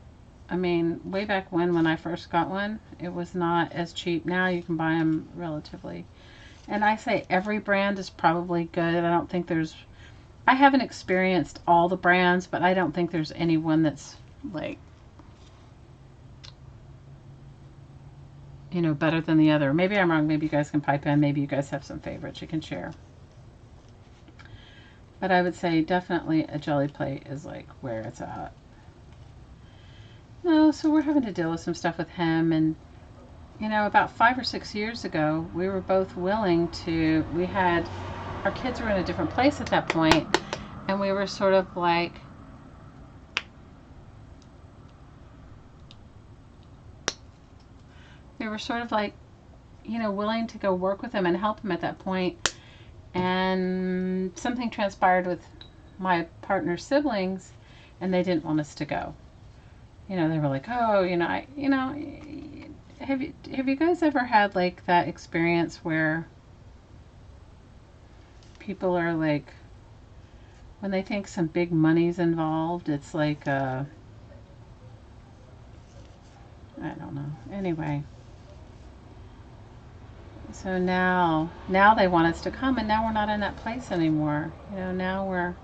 mean, way back when I first got one, it was not as cheap. Now you can buy them relatively. And I say every brand is probably good. I don't think I haven't experienced all the brands, but I don't think there's any one that's, like, you know, better than the other. Maybe I'm wrong. Maybe you guys can pipe in. Maybe you guys have some favorites you can share. But I would say definitely a jelly plate is, like, where it's at. No, so we're having to deal with some stuff with him. And, you know, about 5 or 6 years ago, we were both willing to, our kids were in a different place at that point, and we were sort of like, you know, willing to go work with him and help him at that point. And something transpired with my partner's siblings, and they didn't want us to go. You know, they were like, oh, you know, have you guys ever had, like, that experience where people are like, when they think some big money's involved, it's like, I don't know. Anyway. So now they want us to come, and now we're not in that place anymore. You know, now we're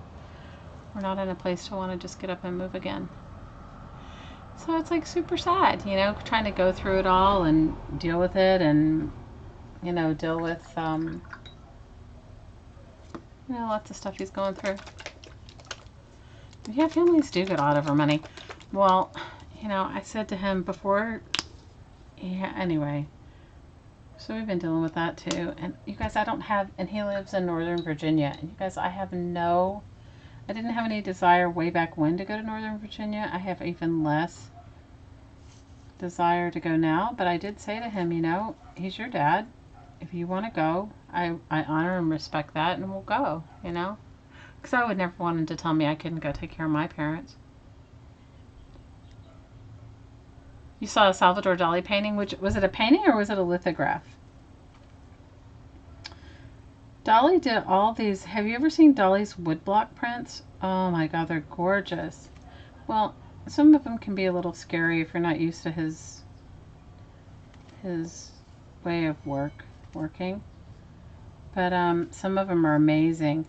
not in a place to want to just get up and move again. So it's, like, super sad, you know, trying to go through it all and deal with it, and, you know, deal with, you know, lots of stuff he's going through. Yeah, families do get a lot of our money. Well, you know, I said to him before, yeah, anyway. So we've been dealing with that too. And you guys, and he lives in Northern Virginia. And you guys, I didn't have any desire way back when to go to Northern Virginia. I have even less desire to go now. But I did say to him, you know, he's your dad. If you want to go, I honor and respect that, and we'll go, you know. Because I would never want him to tell me I couldn't go take care of my parents. You saw a Salvador Dali painting, which, was it a painting or was it a lithograph? Dolly did all these. Have you ever seen Dolly's woodblock prints? Oh my god, they're gorgeous. Well, some of them can be a little scary if you're not used to his way of working. But some of them are amazing.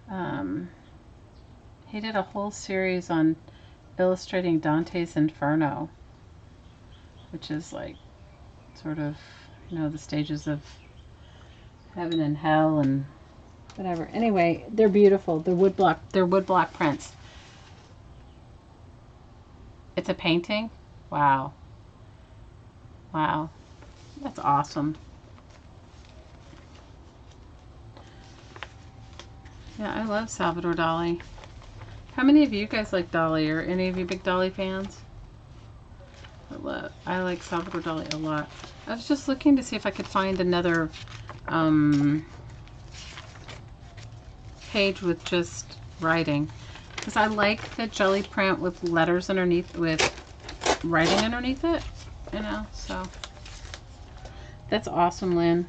He did a whole series on illustrating Dante's Inferno, which is like sort of, you know, the stages of heaven and hell and whatever. Anyway, they're beautiful. They're woodblock prints. It's a painting? Wow. Wow. That's awesome. Yeah, I love Salvador Dali. How many of you guys like Dali? Or any of you big Dali fans? I like Salvador Dali a lot. I was just looking to see if I could find another page with just writing. Because I like the jelly print with letters underneath, with writing underneath it. You know, so. That's awesome, Lynn.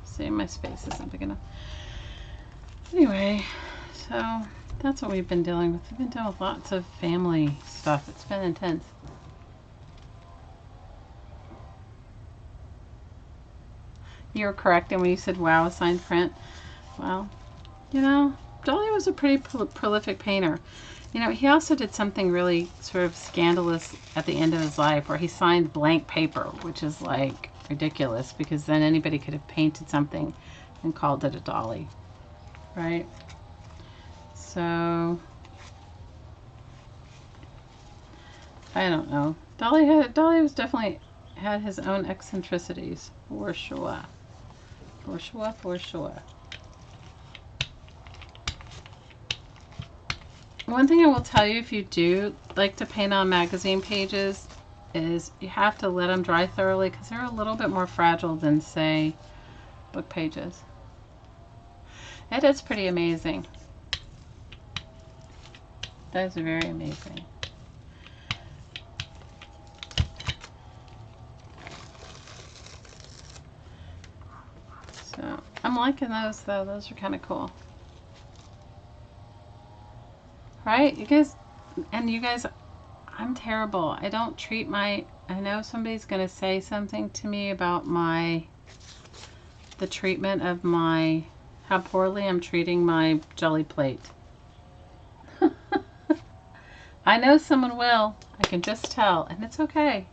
See, my space isn't big enough. Anyway, so that's what we've been dealing with. We've been dealing with lots of family stuff. It's been intense. You were correct, and when you said, wow, signed print. Well, you know, Dolly was a pretty prolific painter. You know, he also did something really sort of scandalous at the end of his life where he signed blank paper, which is like ridiculous because then anybody could have painted something and called it a Dolly, right? So I don't know. Dolly was definitely had his own eccentricities for sure. For sure, for sure. One thing I will tell you if you do like to paint on magazine pages is you have to let them dry thoroughly because they're a little bit more fragile than, say, book pages. It is pretty amazing. That is very amazing. So I'm liking those though. Those are kind of cool. Right? You guys, I'm terrible. I don't treat I know somebody's going to say something to me about the treatment of how poorly I'm treating my jelly plate. I know someone will. I can just tell, and it's okay.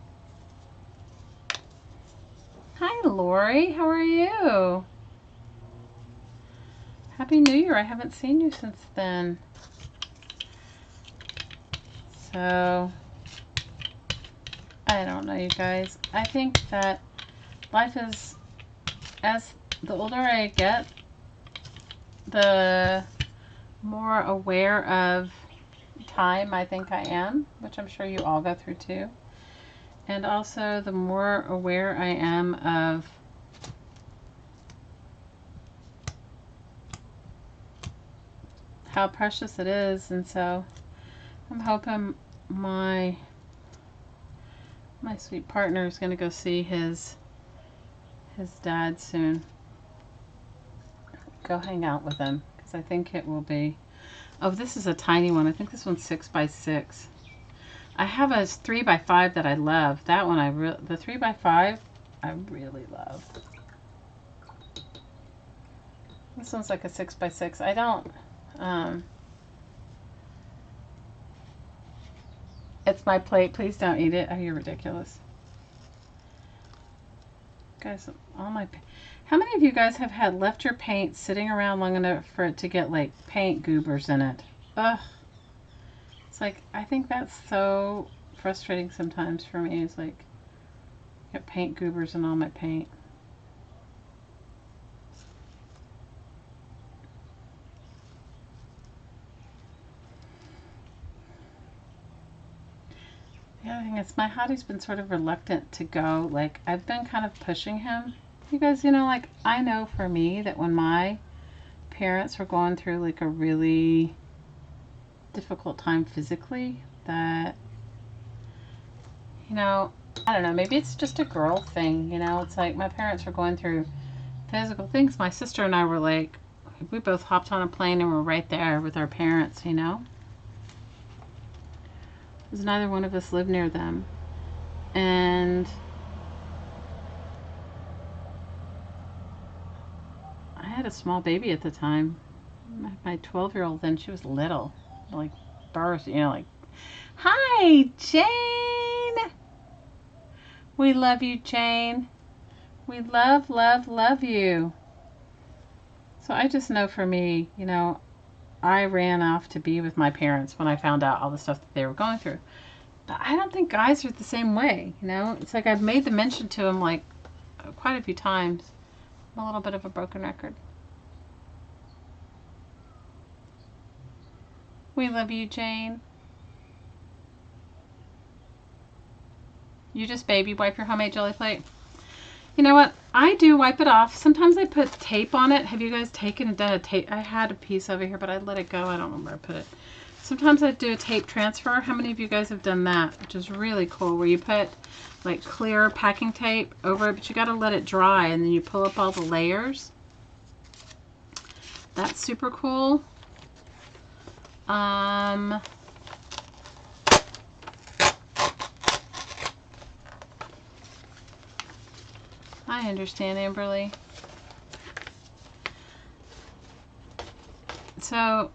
Hi, Laurie. How are you? Happy New Year. I haven't seen you since then. So, I don't know, you guys. I think that life is, as the older I get, the more aware of time I think I am, which I'm sure you all go through too. And also the more aware I am of how precious it is. And so I'm hoping my sweet partner is going to go see his dad soon. Go hang out with him because I think it will be. Oh, this is a tiny one. I think this one's 6 by 6. I have a 3 by 5 that I love. That one the 3 by 5 I really love. This one's like a 6 by 6. I don't. It's my plate. Please don't eat it. Oh, you're ridiculous. Guys, how many of you guys have left your paint sitting around long enough for it to get like paint goobers in it? Ugh. It's like, I think that's so frustrating sometimes for me. It's like, I get paint goobers in all my paint. The other thing is my hottie's been sort of reluctant to go. Like, I've been kind of pushing him, You guys, you know, like, I know for me that when my parents were going through like a really difficult time physically, that, you know, I don't know, maybe it's just a girl thing, you know, it's like my parents were going through physical things. My sister and I were like, we both hopped on a plane and were right there with our parents, you know, because neither one of us lived near them. And I had a small baby at the time. My 12-year-old then, she was little, like birth, you know, like, hi, Jane. We love you, Jane. We love, love, love you. So I just know for me, you know, I ran off to be with my parents when I found out all the stuff that they were going through. But I don't think guys are the same way, you know. It's like I've made the mention to them like quite a few times. I'm a little bit of a broken record. We love you, Jane. You just baby wipe your homemade jelly plate. You know what? I do wipe it off. Sometimes I put tape on it. Have you guys taken and done a tape? I had a piece over here, but I let it go. I don't know where I put it. Sometimes I do a tape transfer. How many of you guys have done that? Which is really cool, where you put like clear packing tape over it, but you got to let it dry, and then you pull up all the layers. That's super cool. I understand, Amberly. So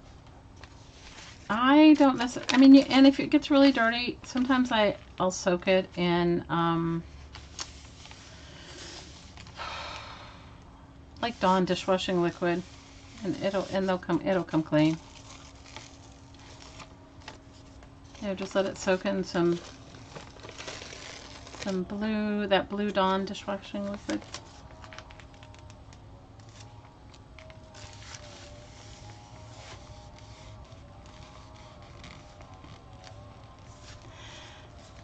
I don't necessarily, I mean, and if it gets really dirty, sometimes I'll soak it in like Dawn dishwashing liquid, and it'll come clean. You know, just let it soak in some blue Dawn dishwashing liquid.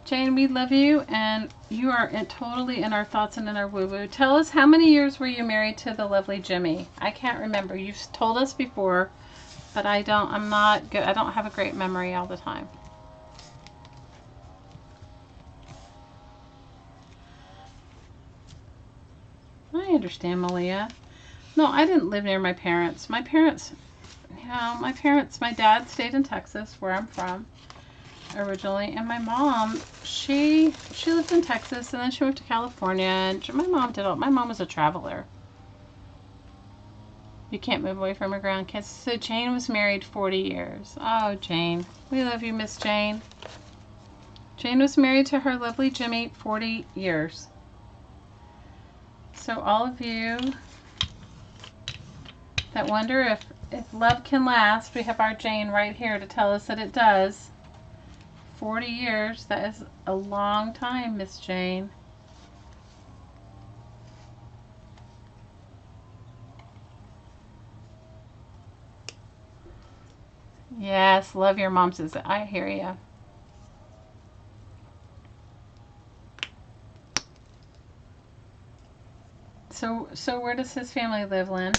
Jane, we love you, and you are totally in our thoughts and in our woo-woo. Tell us, how many years were you married to the lovely Jimmy? I can't remember. You've told us before, but I'm not good. I don't have a great memory all the time. I understand, Malia. No, I didn't live near my parents. My parents, you know, my dad stayed in Texas, where I'm from originally, and my mom, she lived in Texas, and then she moved to California, and my mom was a traveler. You can't move away from your grandkids. So Jane was married 40 years. Oh, Jane. We love you, Miss Jane. Jane was married to her lovely Jimmy 40 years. So all of you that wonder if love can last, we have our Jane right here to tell us that it does. 40 years, that is a long time, Miss Jane. Yes, love your mom, says I hear you. So where does his family live, Lynn?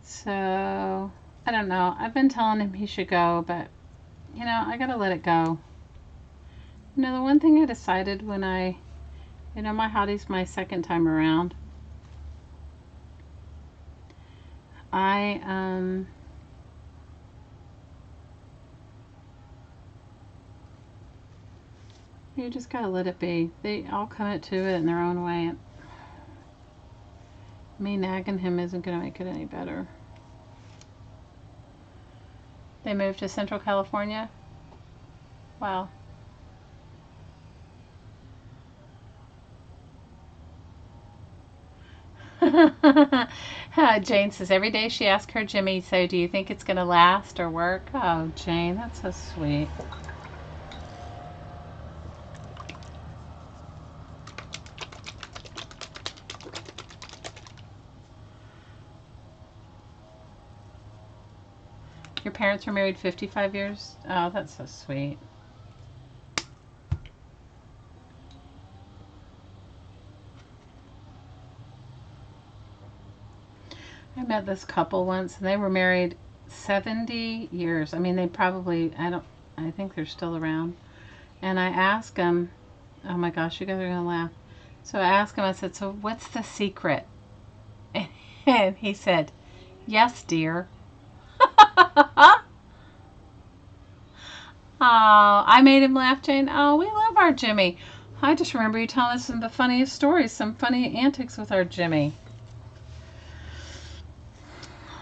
So I don't know. I've been telling him he should go, but you know, I gotta let it go. You know, the one thing I decided when you know, my hottie's my second time around. You just gotta let it be. They all come to it in their own way. Me nagging him isn't gonna make it any better. They moved to Central California? Wow. Jane says every day she asks her Jimmy, so do you think it's going to last or work? Oh, Jane, that's so sweet. Your parents were married 55 years? Oh, that's so sweet. I met this couple once, and they were married 70 years. I mean, they probably, I think they're still around. And I asked him, oh my gosh, you guys are going to laugh. So I asked him, I said, so what's the secret? And he said, yes, dear. Oh, I made him laugh, Jane. Oh, we love our Jimmy. I just remember you telling us some of the funniest stories, some funny antics with our Jimmy.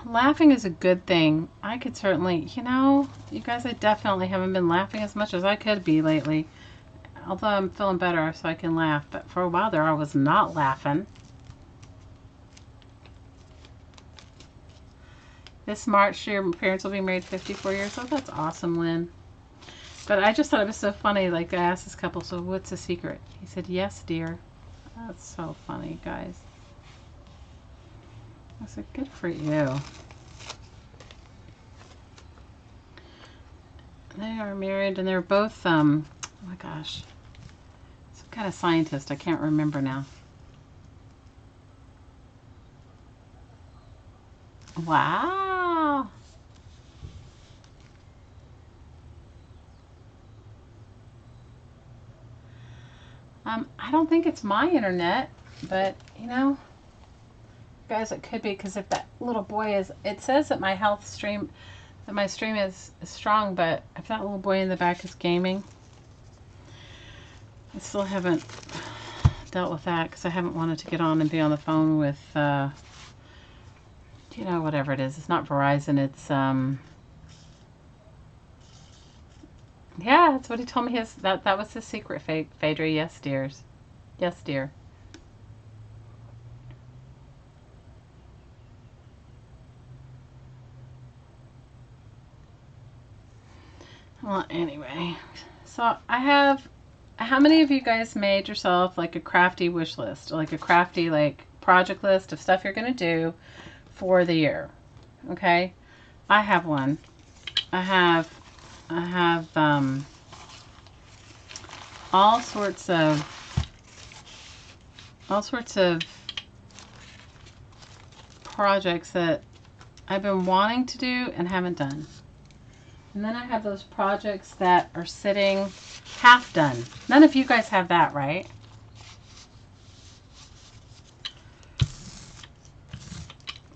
Laughing is a good thing. I could certainly, you guys, I definitely haven't been laughing as much as I could be lately. Although I'm feeling better, so I can laugh. But for a while there, I was not laughing. This March, your parents will be married 54 years. Oh, that's awesome, Lynn. But I just thought it was so funny. Like, I asked this couple, so what's the secret? He said, yes, dear. That's so funny, guys. I said, good for you. They are married, and they're both, oh my gosh, some kind of scientist. I can't remember now. Wow. I don't think it's my internet, but, guys, it could be, because if that little boy is, it says that my my stream is strong, but if that little boy in the back is gaming, I still haven't dealt with that, because I haven't wanted to get on and be on the phone with, whatever it is. It's not Verizon, it's, yeah, that's what he told me. That was his secret, Phaedra. Yes, dears. Yes, dear. Well, anyway, so I have, how many of you guys made yourself like a crafty wish list, or like a crafty like project list of stuff you're going to do for the year? Okay, I have one. I have all sorts of projects that I've been wanting to do and haven't done. And then I have those projects that are sitting half done. None of you guys have that, right?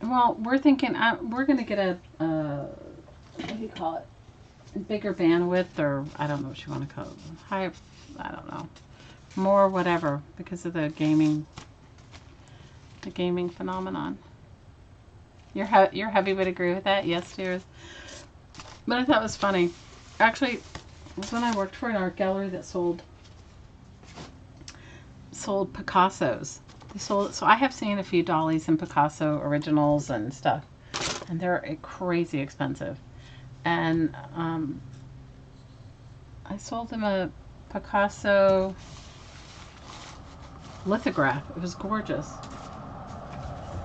Well, we're thinking we're going to get a what do you call it? Bigger bandwidth, or I don't know what you want to call it. Higher, I don't know. More whatever, because of the gaming phenomenon. Your hubby would agree with that? Yes, dears. But I thought it was funny. Actually, it was when I worked for an art gallery that sold Picassos. So I have seen a few Dalis and Picasso originals and stuff, and they're crazy expensive. And I sold him a Picasso lithograph. It was gorgeous. It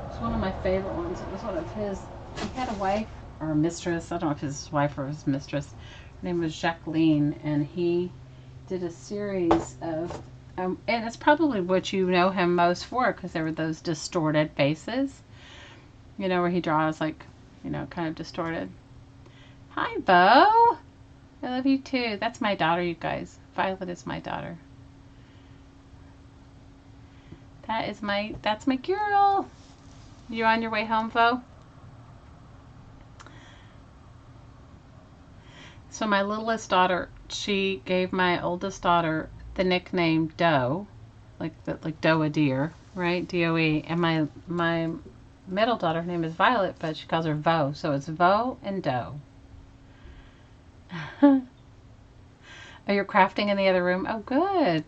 was one of my favorite ones. It was one of his. He had a wife or a mistress. I don't know if his wife or his mistress. Her name was Jacqueline, and he did a series of, and it's probably what you know him most for, because there were those distorted faces, where he draws like, kind of distorted. Hi, Bo. I love you too. That's my daughter, you guys. Violet is my daughter. That's my girl. You on your way home, Bo? So my littlest daughter, she gave my oldest daughter the nickname Doe, like Doe a deer, right? D-O-E. And my middle daughter, her name is Violet, but she calls her Vo. So it's Vo and Doe. Oh, you're crafting in the other room? Oh, good.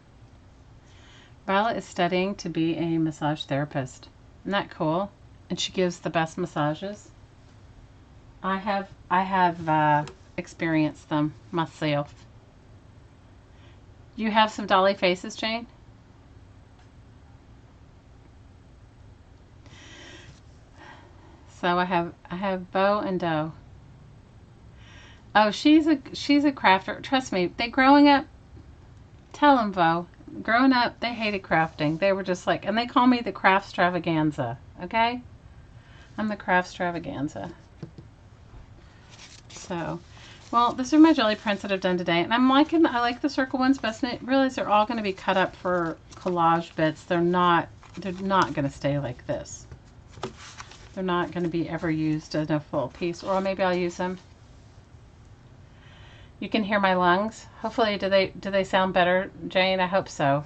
Violet is studying to be a massage therapist. Isn't that cool? And she gives the best massages. I have experienced them myself. You have some dolly faces, Jane? So I have Bo and Doe. Oh, she's a crafter. Trust me, growing up, tell them, Bo. Growing up, they hated crafting. They were just like, and they call me the craft extravaganza. Okay? I'm the Craftstravaganza. So, well, these are my jelly prints that I've done today. And I like the circle ones best. And I realize they're all going to be cut up for collage bits. They're not going to stay like this. They're not going to be ever used as a full piece. Or maybe I'll use them. You can hear my lungs. Hopefully, do they sound better, Jane? I hope so.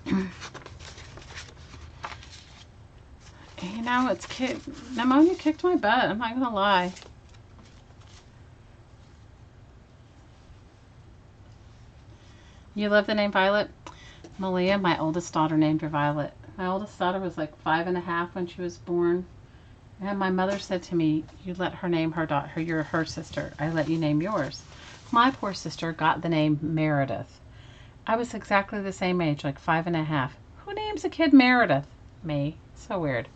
You know, pneumonia kicked my butt. I'm not going to lie. You love the name Violet? Malia, my oldest daughter, named her Violet. My oldest daughter was like 5.5 when she was born. And my mother said to me, you let her name her daughter, you're her sister. I let you name yours. My poor sister got the name Meredith. I was exactly the same age, like 5.5. Who names a kid Meredith? Me. So weird.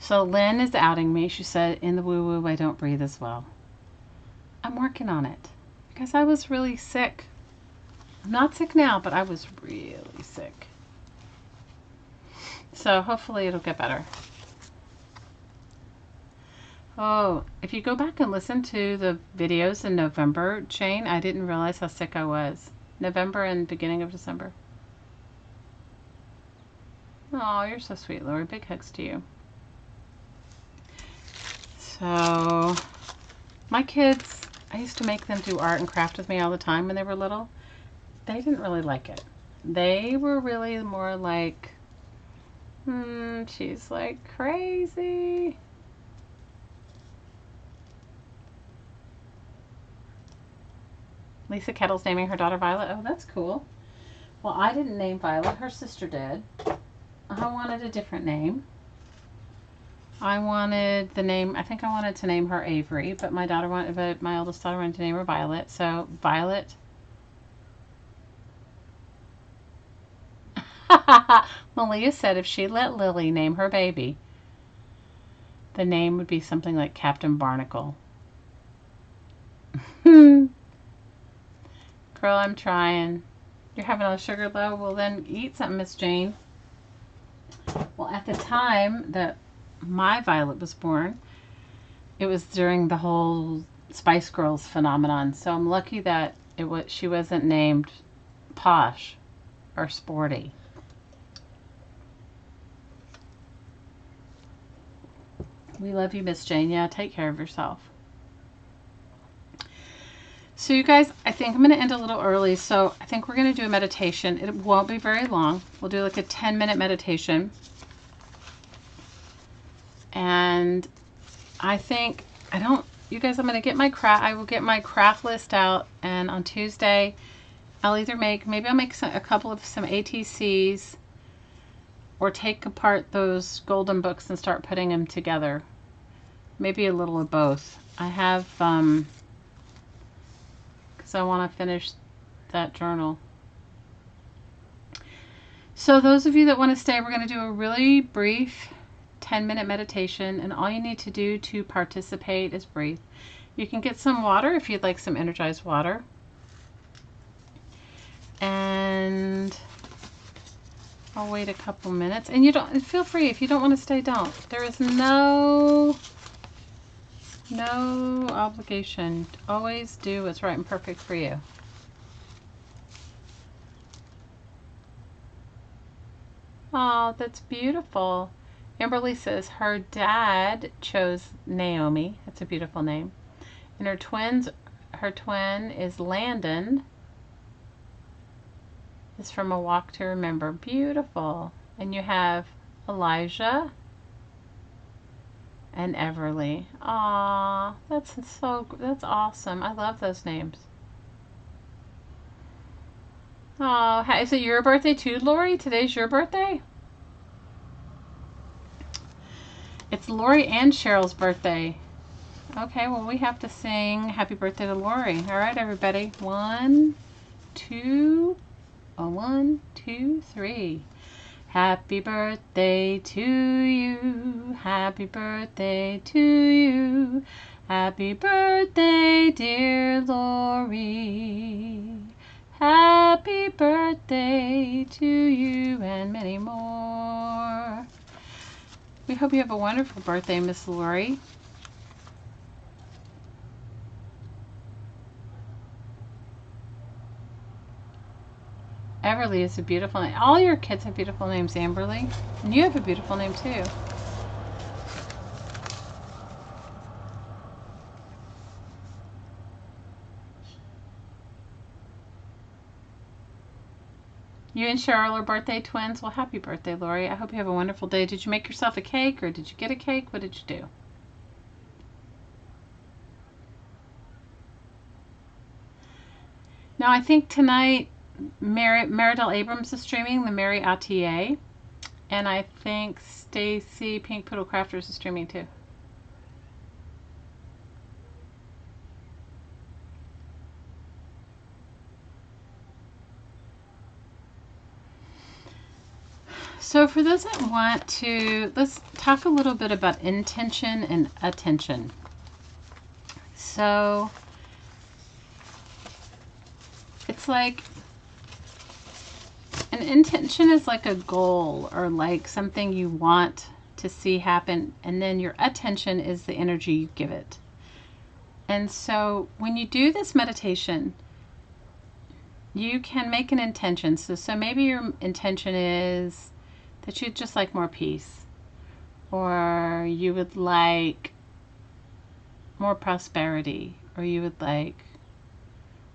So Lynn is outing me. She said, in the woo-woo, I don't breathe as well. I'm working on it because I was really sick. I'm not sick now, but I was really sick. So hopefully it'll get better. Oh, if you go back and listen to the videos in November, Jane, I didn't realize how sick I was. November and beginning of December. Oh, you're so sweet, Laurie. Big hugs to you. So, my kids, I used to make them do art and craft with me all the time when they were little. They didn't really like it. They were really more like, she's like crazy. Lisa Kettle's naming her daughter Violet. Oh, that's cool. Well, I didn't name Violet. Her sister did. I wanted a different name. I wanted the name, I think I wanted to name her Avery, but my oldest daughter wanted to name her Violet. So, Violet. Malia said if she let Lily name her baby, the name would be something like Captain Barnacle. Girl, I'm trying. You're having a sugar low? Well, then eat something, Miss Jane. Well, at the time that my Violet was born, it was during the whole Spice Girls phenomenon. So I'm lucky that she wasn't named Posh or Sporty. We love you, Miss Jane. Yeah, take care of yourself. So you guys, I think I'm going to end a little early. So I think we're going to do a meditation. It won't be very long. We'll do like a 10-minute meditation. And I think, you guys, I'm going to get I will get my craft list out. And on Tuesday, maybe I'll make a couple of some ATCs or take apart those golden books and start putting them together. Maybe a little of both. I have, because I want to finish that journal. So those of you that want to stay, we're going to do a really brief 10-minute meditation, and all you need to do to participate is breathe. You can get some water if you'd like some energized water. And I'll wait a couple minutes. And feel free, if you don't want to stay, don't. There is no obligation. Always do what's right and perfect for you. Oh, that's beautiful. Amberly says her dad chose Naomi. That's a beautiful name. And her twin is Landon. It's from A Walk to Remember. Beautiful. And you have Elijah and Everly. Aw, that's awesome. I love those names. Oh, is it your birthday too, Laurie? Today's your birthday? It's Laurie and Cheryl's birthday. Okay, well, we have to sing happy birthday to Laurie. All right, everybody. 1, 2, 3. Happy birthday to you. Happy birthday to you. Happy birthday, dear Laurie. Happy birthday to you and many more. We hope you have a wonderful birthday, Miss Laurie. Everly is a beautiful name. All your kids have beautiful names, Amberly. And you have a beautiful name, too. You and Cheryl are birthday twins. Well, happy birthday, Laurie. I hope you have a wonderful day. Did you make yourself a cake or did you get a cake? What did you do? Now, I think tonight Meridel Abrams is streaming, the Mary ATA. And I think Stacy Pink Poodle Crafters is streaming too. So for those that want to, let's talk a little bit about intention and attention. So it's like an intention is like a goal or like something you want to see happen, and then your attention is the energy you give it. And so when you do this meditation, you can make an intention. So maybe your intention is that you'd just like more peace, or you would like more prosperity, or you would like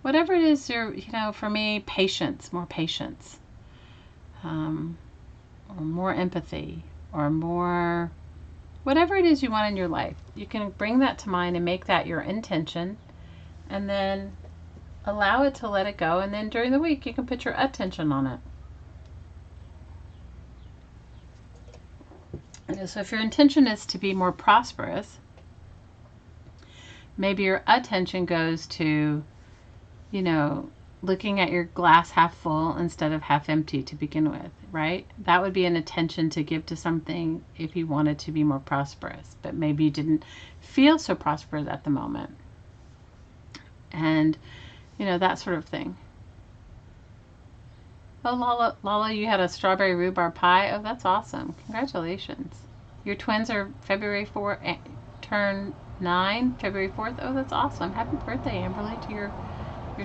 whatever it is for me, patience, more patience, or more empathy, or more, whatever it is you want in your life. You can bring that to mind and make that your intention, and then allow it to let it go, and then during the week you can put your attention on it. And so if your intention is to be more prosperous, maybe your attention goes to, looking at your glass half full instead of half empty to begin with, right? That would be an attention to give to something if you wanted to be more prosperous, but maybe you didn't feel so prosperous at the moment. And, that sort of thing. Oh, Lala, you had a strawberry rhubarb pie. Oh, that's awesome. Congratulations. Your twins are February 4th, turn 9, February 4th. Oh, that's awesome. Happy birthday, Amberly, to your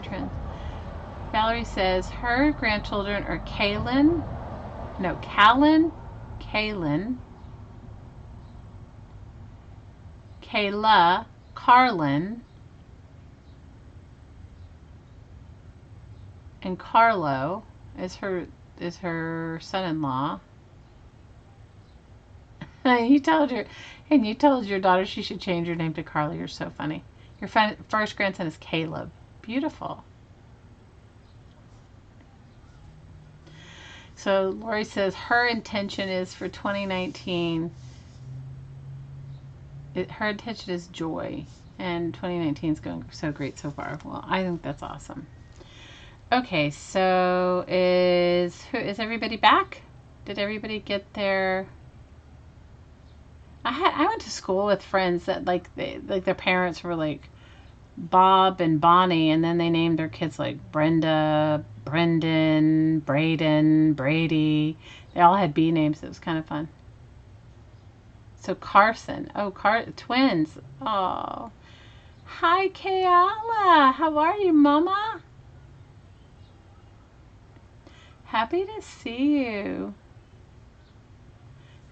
twins. Valerie says her grandchildren are Callan, Kayla, Carlin, and Carlo is her son-in-law. You told your daughter she should change her name to Carla. You're so funny. Your first grandson is Caleb. Beautiful. So Laurie says her intention is for 2019. Her intention is joy, and 2019 is going so great so far. Well, I think that's awesome. Okay, so is everybody back? Did everybody get their? I went to school with friends that their parents were like Bob and Bonnie, and then they named their kids like Brenda, Brendan, Braden, Brady. They all had B names. It was kind of fun. So Carson. Oh, twins. Oh. Hi, Kayala. How are you, Mama? Happy to see you.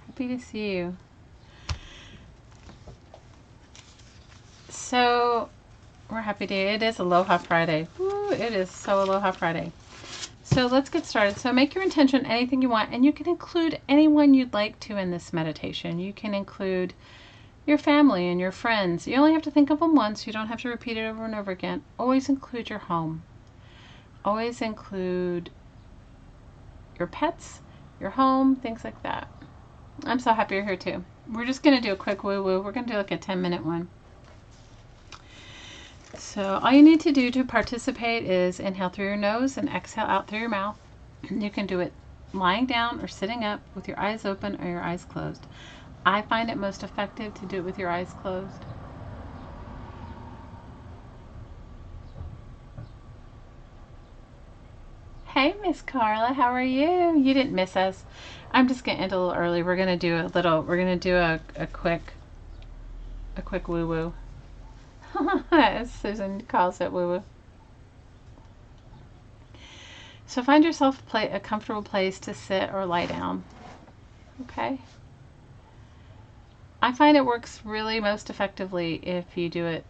Happy to see you. So, we're happy to. It is Aloha Friday. Woo, it is so Aloha Friday. So let's get started. So make your intention anything you want, and you can include anyone you'd like to in this meditation. You can include your family and your friends. You only have to think of them once. You don't have to repeat it over and over again. Always include your home. Always include your pets, your home, things like that. I'm so happy you're here too. We're just going to do a quick woo-woo. We're going to do like a 10-minute one. So all you need to do to participate is inhale through your nose and exhale out through your mouth. You can do it lying down or sitting up with your eyes open or your eyes closed. I find it most effective to do it with your eyes closed. Hey, Miss Carla. How are you? You didn't miss us. I'm just gonna end a little early. We're gonna do a quick woo woo. As Susan calls it, woo woo. So find yourself a comfortable place to sit or lie down. Okay. I find it works really most effectively if you do it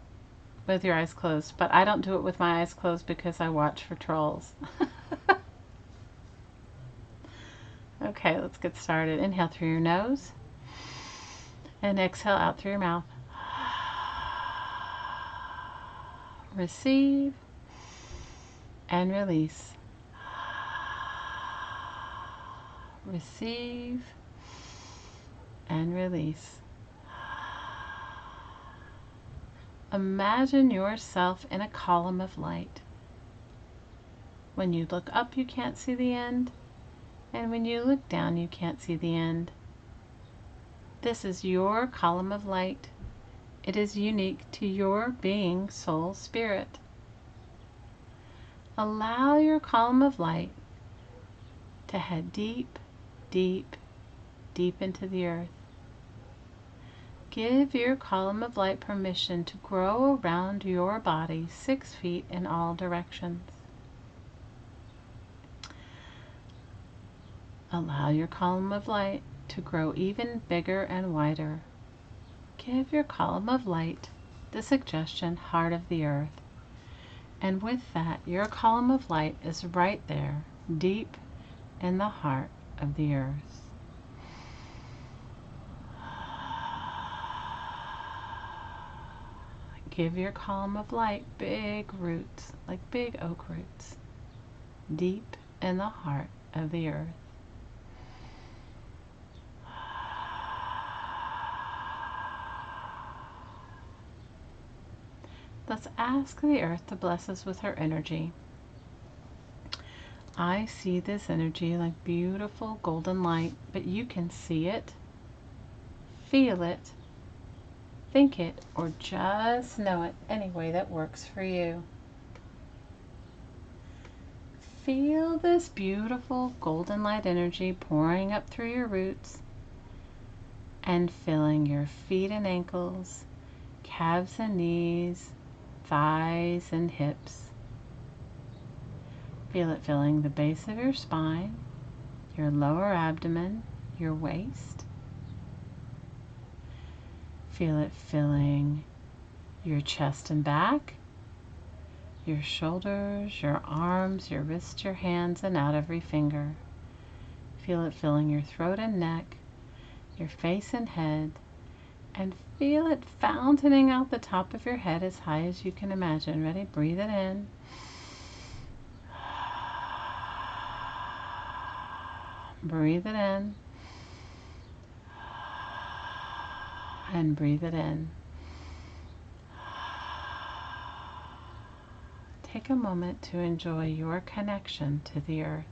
with your eyes closed, but I don't do it with my eyes closed because I watch for trolls. Okay, let's get started. Inhale through your nose and exhale out through your mouth. Receive and release. Receive and release. Imagine yourself in a column of light. When you look up, you can't see the end, and when you look down, you can't see the end. This is your column of light. It is unique to your being, soul, spirit. Allow your column of light to head deep, deep, deep into the earth. Give your column of light permission to grow around your body 6 feet in all directions. Allow your column of light to grow even bigger and wider. Give your column of light the suggestion, heart of the earth. And with that, your column of light is right there, deep in the heart of the earth. Give your column of light big roots, like big oak roots, deep in the heart of the earth. Let's ask the earth to bless us with her energy. I see this energy like beautiful golden light, but you can see it, feel it, think it, or just know it any way that works for you. Feel this beautiful golden light energy pouring up through your roots and filling your feet and ankles, calves and knees, thighs and hips. Feel it filling the base of your spine, your lower abdomen, your waist. Feel it filling your chest and back, your shoulders, your arms, your wrists, your hands, and out every finger. Feel it filling your throat and neck, your face and head, and feel it fountaining out the top of your head as high as you can imagine. Ready? Breathe it in. Breathe it in. And breathe it in. Take a moment to enjoy your connection to the earth.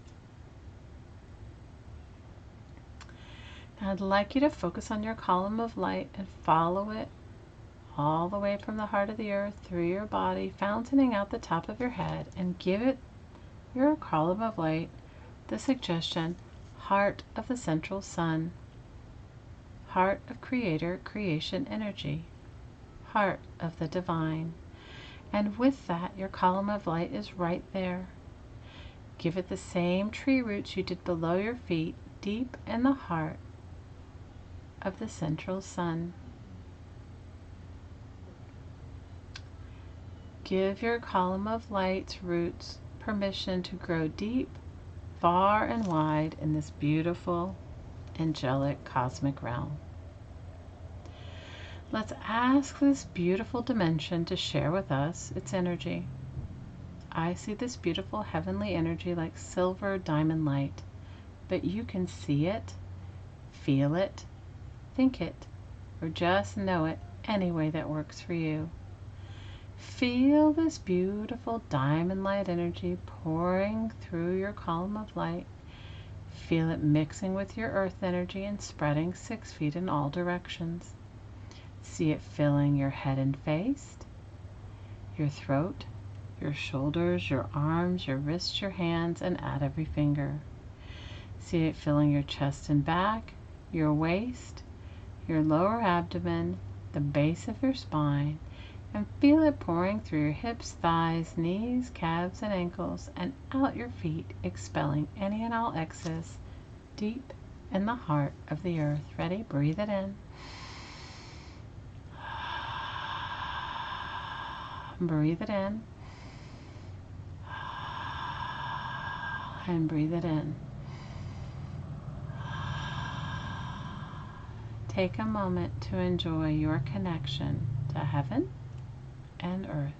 Now I'd like you to focus on your column of light and follow it all the way from the heart of the earth through your body, fountaining out the top of your head, and give it, your column of light, the suggestion, heart of the central sun, heart of creator, creation energy, heart of the divine. And with that, your column of light is right there. Give it the same tree roots you did below your feet, deep in the heart of the central sun. Give your column of light's roots permission to grow deep, far and wide in this beautiful, angelic, cosmic realm. Let's ask this beautiful dimension to share with us its energy. I see this beautiful heavenly energy like silver diamond light, but you can see it, feel it, think it, or just know it any way that works for you. Feel this beautiful diamond light energy pouring through your column of light. Feel it mixing with your earth energy and spreading 6 feet in all directions. See it filling your head and face, your throat, your shoulders, your arms, your wrists, your hands, and at every finger. See it filling your chest and back, your waist, your lower abdomen, the base of your spine, and feel it pouring through your hips, thighs, knees, calves, and ankles, and out your feet, expelling any and all excess deep in the heart of the earth. Ready? Breathe it in. Breathe it in. And breathe it in. Take a moment to enjoy your connection to heaven and earth.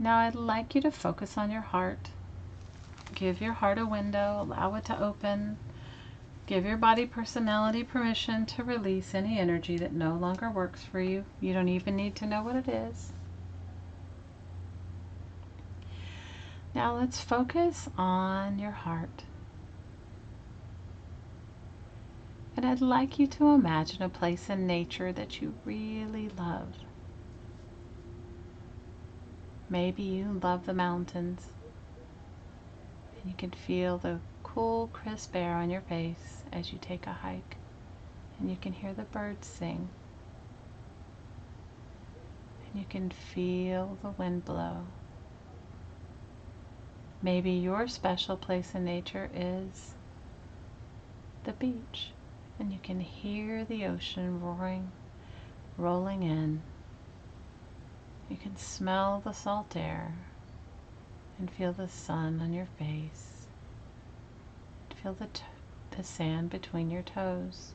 Now I'd like you to focus on your heart. Give your heart a window, allow it to open. Give your body personality permission to release any energy that no longer works for you. You don't even need to know what it is. Now let's focus on your heart. And I'd like you to imagine a place in nature that you really love. Maybe you love the mountains. And you can feel the cool, crisp air on your face as you take a hike. And you can hear the birds sing. And you can feel the wind blow. Maybe your special place in nature is the beach. And you can hear the ocean roaring, rolling in. You can smell the salt air and feel the sun on your face. Feel the sand between your toes.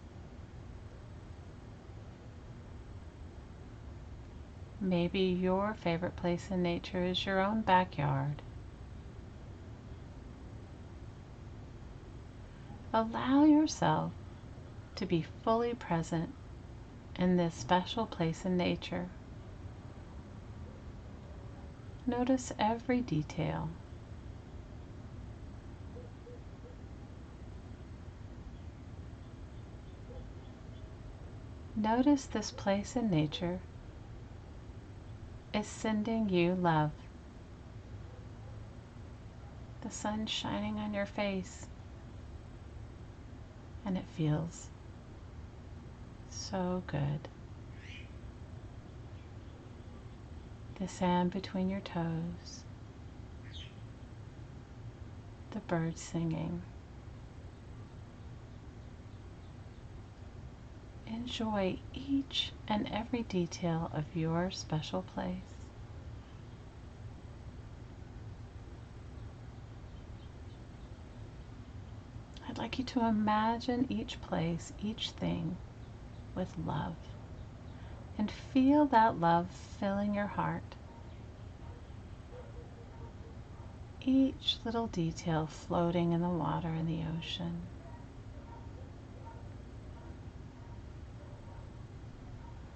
Maybe your favorite place in nature is your own backyard. Allow yourself to be fully present in this special place in nature. Notice every detail. Notice this place in nature is sending you love. The sun's shining on your face, and it feels so good. The sand between your toes, the birds singing. Enjoy each and every detail of your special place. I'd like you to imagine each place, each thing, with love. And feel that love filling your heart. Each little detail floating in the water in the ocean.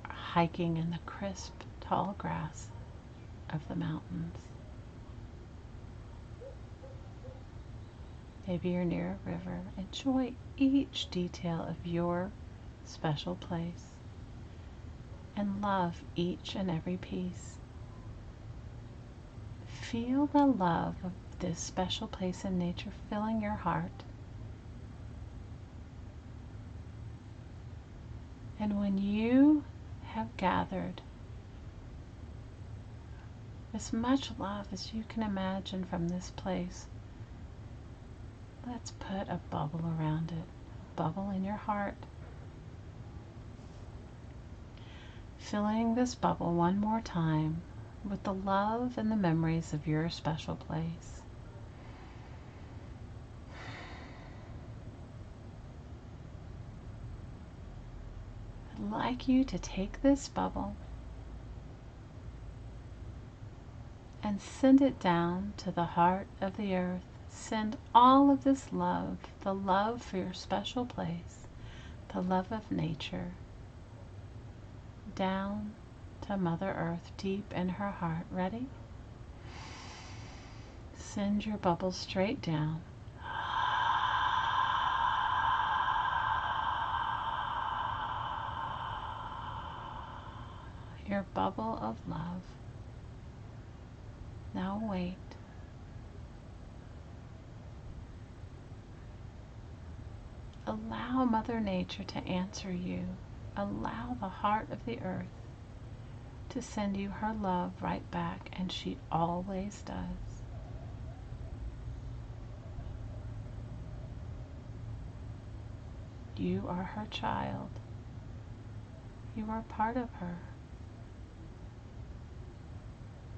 Hiking in the crisp, tall grass of the mountains. Maybe you're near a river. Enjoy each detail of your special place and love each and every piece. Feel the love of this special place in nature filling your heart. And when you have gathered as much love as you can imagine from this place, let's put a bubble around it, a bubble in your heart. Filling this bubble one more time with the love and the memories of your special place. I'd like you to take this bubble and send it down to the heart of the earth. Send all of this love, the love for your special place, the love of nature, down to Mother Earth, deep in her heart. Ready? Send your bubble straight down. Your bubble of love. Now wait. Allow Mother Nature to answer you. Allow the heart of the earth to send you her love right back, and she always does. You are her child. You are part of her.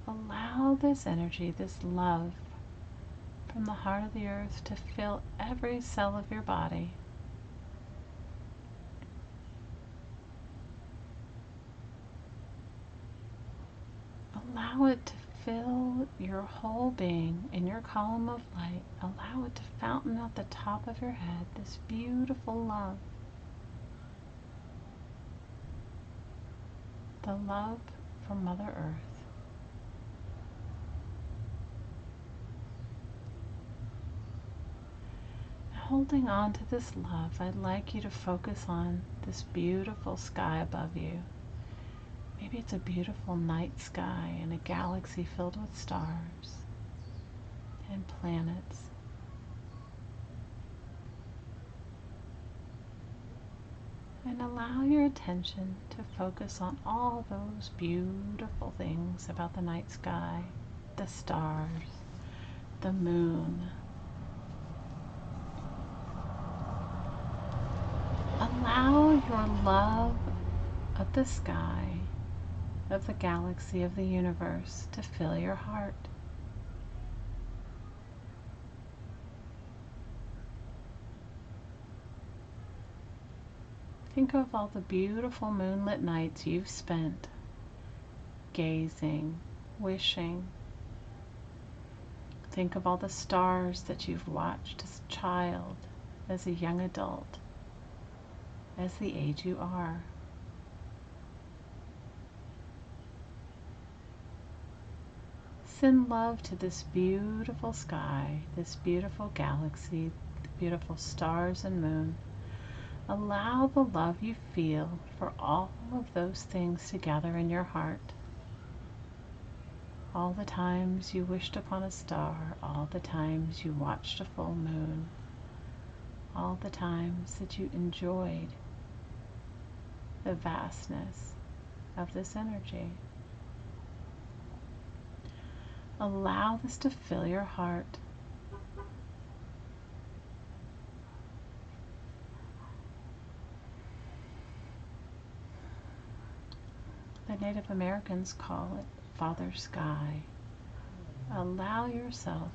Allow this energy, this love from the heart of the earth to fill every cell of your body. Allow it to fill your whole being in your column of light. Allow it to fountain out the top of your head, this beautiful love. The love from Mother Earth. Holding on to this love, I'd like you to focus on this beautiful sky above you. Maybe it's a beautiful night sky and a galaxy filled with stars and planets. And allow your attention to focus on all those beautiful things about the night sky, the stars, the moon. Allow your love of the sky, of the galaxy, of the universe to fill your heart. Think of all the beautiful moonlit nights you've spent gazing, wishing. Think of all the stars that you've watched as a child, as a young adult, as the age you are. Send love to this beautiful sky, this beautiful galaxy, the beautiful stars and moon. Allow the love you feel for all of those things to gather in your heart. All the times you wished upon a star, all the times you watched a full moon, all the times that you enjoyed the vastness of this energy. Allow this to fill your heart. The Native Americans call it Father Sky. Allow yourself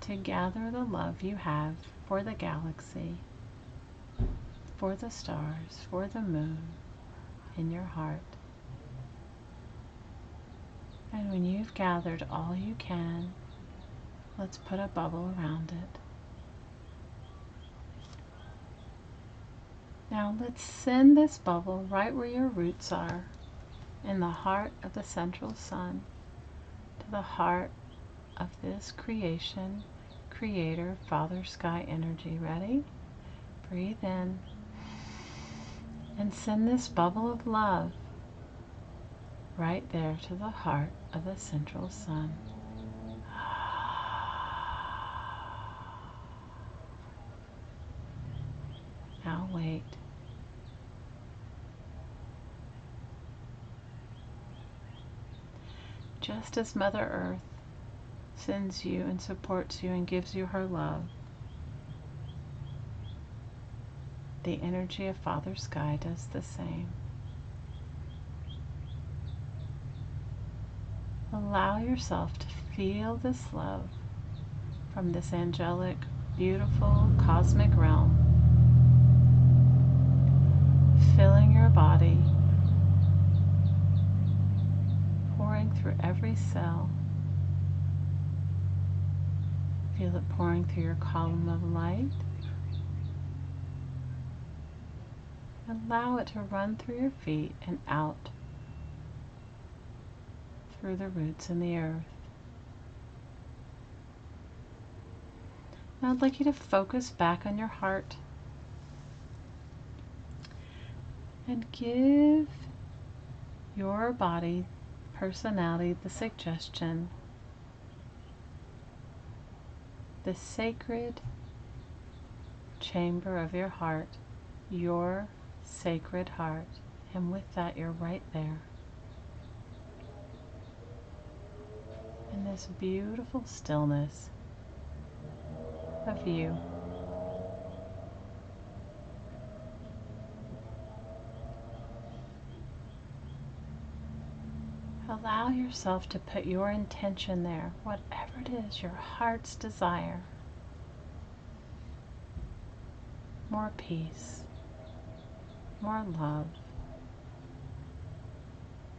to gather the love you have for the galaxy, for the stars, for the moon in your heart. And when you've gathered all you can, let's put a bubble around it. Now let's send this bubble right where your roots are, in the heart of the central sun, to the heart of this creation, creator, Father Sky energy. Ready? Breathe in and send this bubble of love right there to the heart of the central sun. Now wait. Just as Mother Earth sends you and supports you and gives you her love, the energy of Father Sky does the same. Allow yourself to feel this love from this angelic, beautiful, cosmic realm, filling your body, pouring through every cell. Feel it pouring through your column of light. Allow it to run through your feet and out through the roots in the earth. Now I'd like you to focus back on your heart and give your body, personality, the suggestion, the sacred chamber of your heart, your sacred heart. And with that, you're right there in this beautiful stillness of you. Allow yourself to put your intention there, whatever it is, your heart's desire. More peace, more love,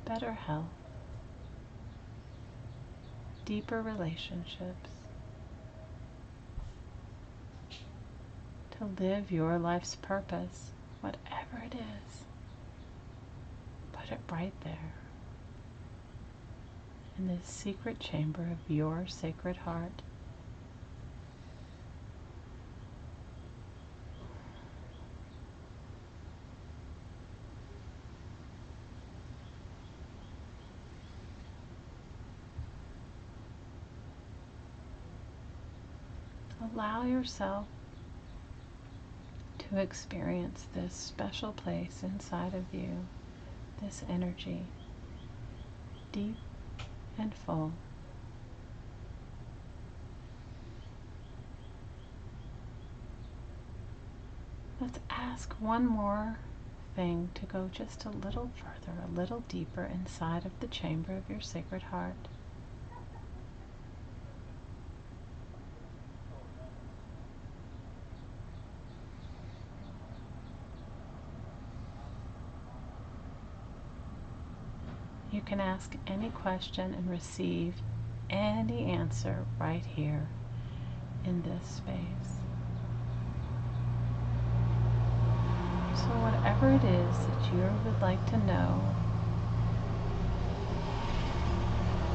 better health, deeper relationships, to live your life's purpose, whatever it is. Put it right there in this secret chamber of your sacred heart. Allow yourself to experience this special place inside of you, this energy, deep and full. Let's ask one more thing to go just a little further, a little deeper inside of the chamber of your sacred heart. You can ask any question and receive any answer right here in this space. So whatever it is that you would like to know,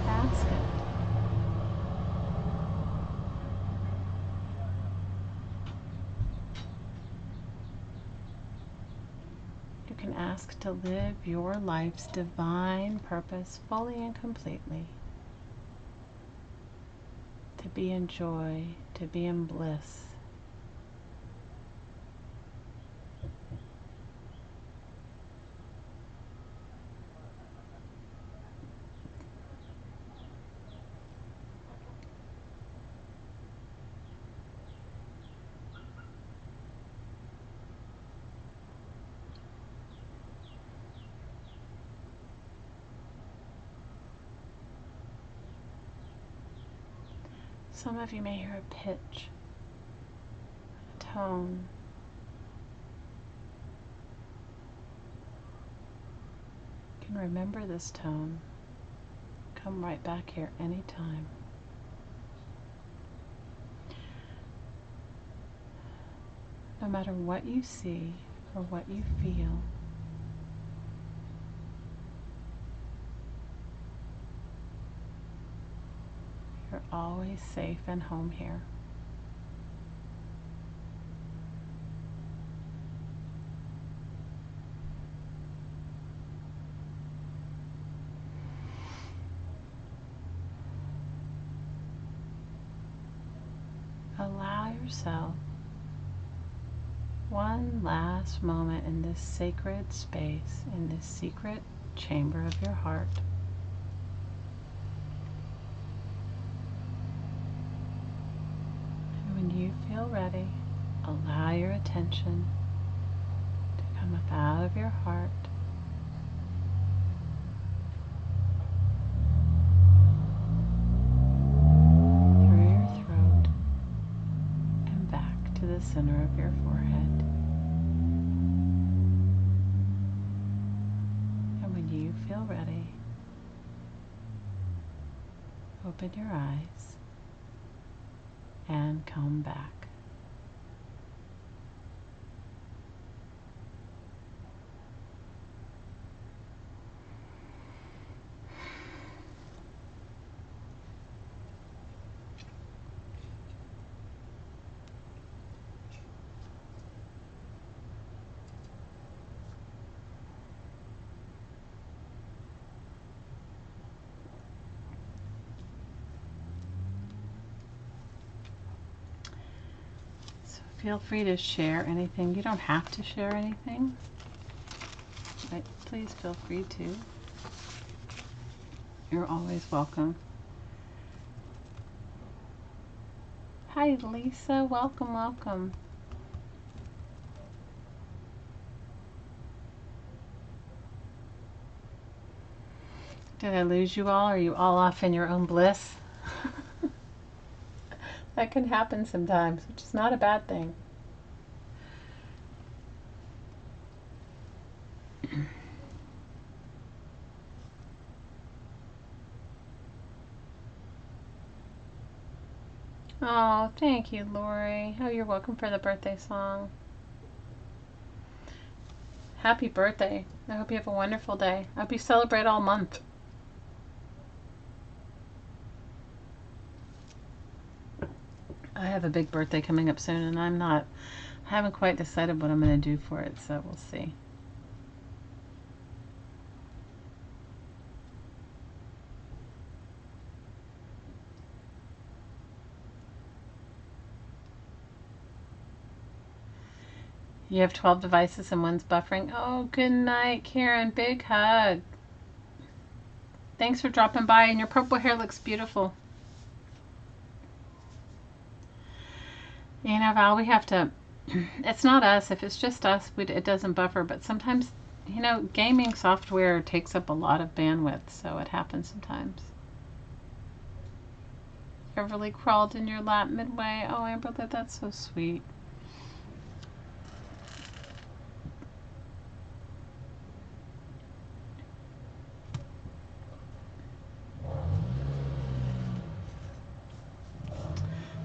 ask it. You can ask to live your life's divine purpose fully and completely. To be in joy, to be in bliss. Some of you may hear a pitch, a tone. You can remember this tone. Come right back here anytime. No matter what you see or what you feel, you're always safe and home here. Allow yourself one last moment in this sacred space, in this secret chamber of your heart. And when you feel ready, allow your attention to come up out of your heart through your throat and back to the center of your forehead. And when you feel ready, open your eyes and come back. Feel free to share anything. You don't have to share anything, but please feel free to. You're always welcome. Hi, Lisa. Welcome, welcome. Did I lose you all? Are you all off in your own bliss? That can happen sometimes, which is not a bad thing. Oh, thank you, Laurie. Oh, you're welcome for the birthday song. Happy birthday. I hope you have a wonderful day. I hope you celebrate all month. I have a big birthday coming up soon, and I haven't quite decided what I'm going to do for it, so we'll see. You have 12 devices and one's buffering. Oh, good night, Karen. Big hug. Thanks for dropping by, and your purple hair looks beautiful. You know, Val, we have to, it's not us. If it's just us, it doesn't buffer. But sometimes, you know, gaming software takes up a lot of bandwidth, so it happens sometimes. Everly crawled in your lap midway. Oh, Amberly, that's so sweet.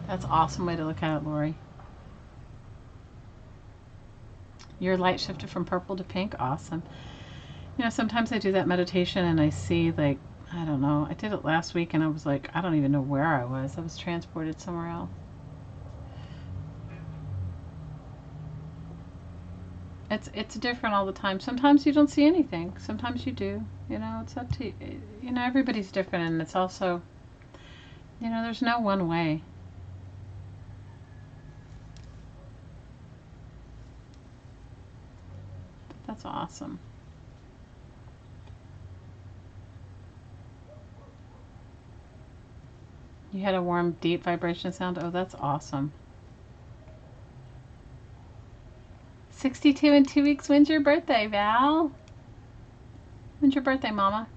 That's an awesome way to look at it, Laurie. Your light shifted from purple to pink. Awesome. You know, sometimes I do that meditation and I see, like, I don't know. I did it last week and I was like, I don't even know where I was. I was transported somewhere else. It's different all the time. Sometimes you don't see anything. Sometimes you do. You know, it's up to you. You know, everybody's different, and it's also, you know, there's no one way. That's awesome. You had a warm, deep vibration sound. Oh, that's awesome. 62 in 2 weeks. When's your birthday, Val? When's your birthday, Mama?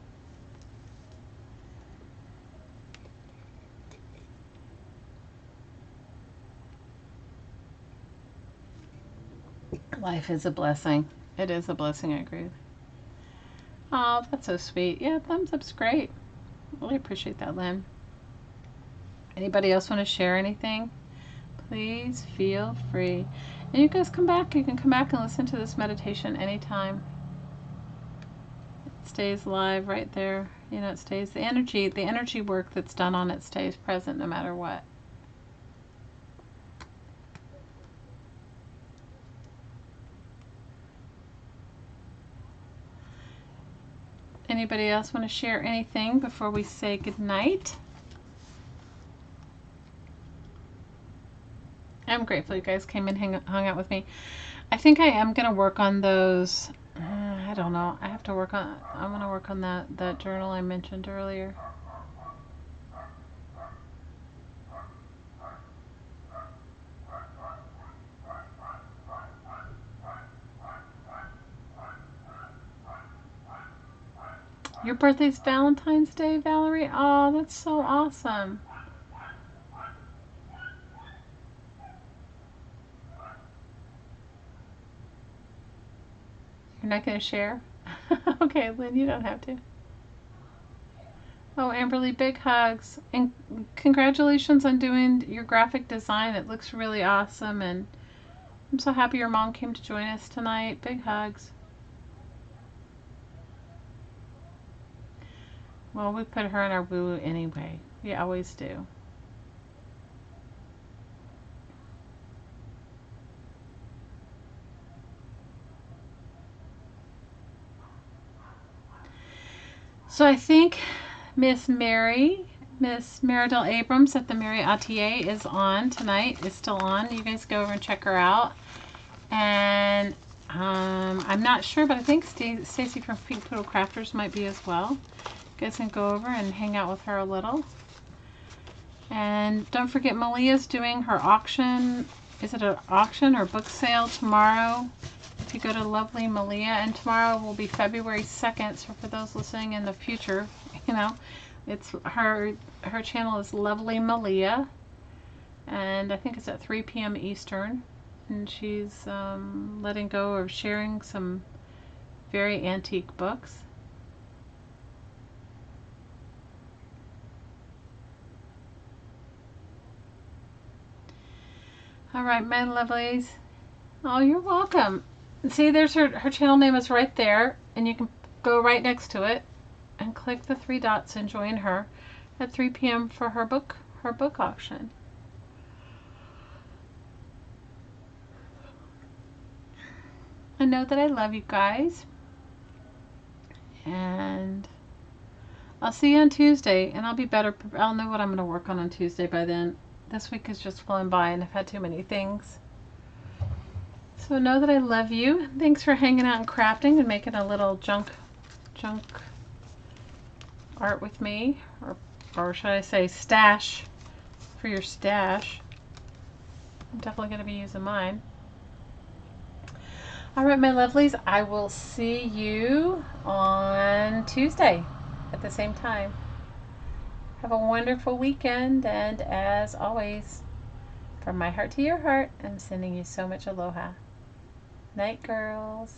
Life is a blessing. It is a blessing, I agree. Oh, that's so sweet. Yeah, thumbs up's great. Really appreciate that, Lynn. Anybody else want to share anything? Please feel free. And you guys come back. You can come back and listen to this meditation anytime. It stays live right there. You know, it stays, the energy work that's done on it stays present no matter what. Anybody else want to share anything before we say goodnight? I'm grateful you guys came and hung out with me. I think I am going to work on those. I don't know. I'm going to work on that journal I mentioned earlier. Your birthday's Valentine's Day, Valerie? Oh, that's so awesome. You're not going to share? Okay, Lynn, you don't have to. Oh, Amberly, big hugs. And congratulations on doing your graphic design. It looks really awesome. And I'm so happy your mom came to join us tonight. Big hugs. Well, we put her in our woo-woo anyway. We always do. So I think Miss Mary Miss Maridel Abrams at the Mary Atelier is on tonight. Is still on. You guys go over and check her out. And I'm not sure, but I think Stacy from Pink Poodle Crafters might be as well. You guys can go over and hang out with her a little. And don't forget, Malia's doing her auction. Is it an auction or book sale tomorrow? If you go to Lovely Malia, and tomorrow will be February 2nd. So for those listening in the future, you know, it's her channel is Lovely Malia, and I think it's at 3 p.m. Eastern. And she's letting go or sharing some very antique books. All right, my lovelies. Oh, you're welcome. See, there's her channel name is right there, and you can go right next to it and click the 3 dots and join her at 3 p.m. for her book auction. I know that I love you guys, and I'll see you on Tuesday, and I'll be better. I'll know what I'm going to work on Tuesday by then. This week is just flown by, and I've had too many things. So know that I love you. Thanks for hanging out and crafting and making a little junk art with me, or should I say stash for your stash. I'm definitely going to be using mine. All right, my lovelies, I will see you on Tuesday at the same time. Have a wonderful weekend, and as always, from my heart to your heart, I'm sending you so much aloha. Night, girls.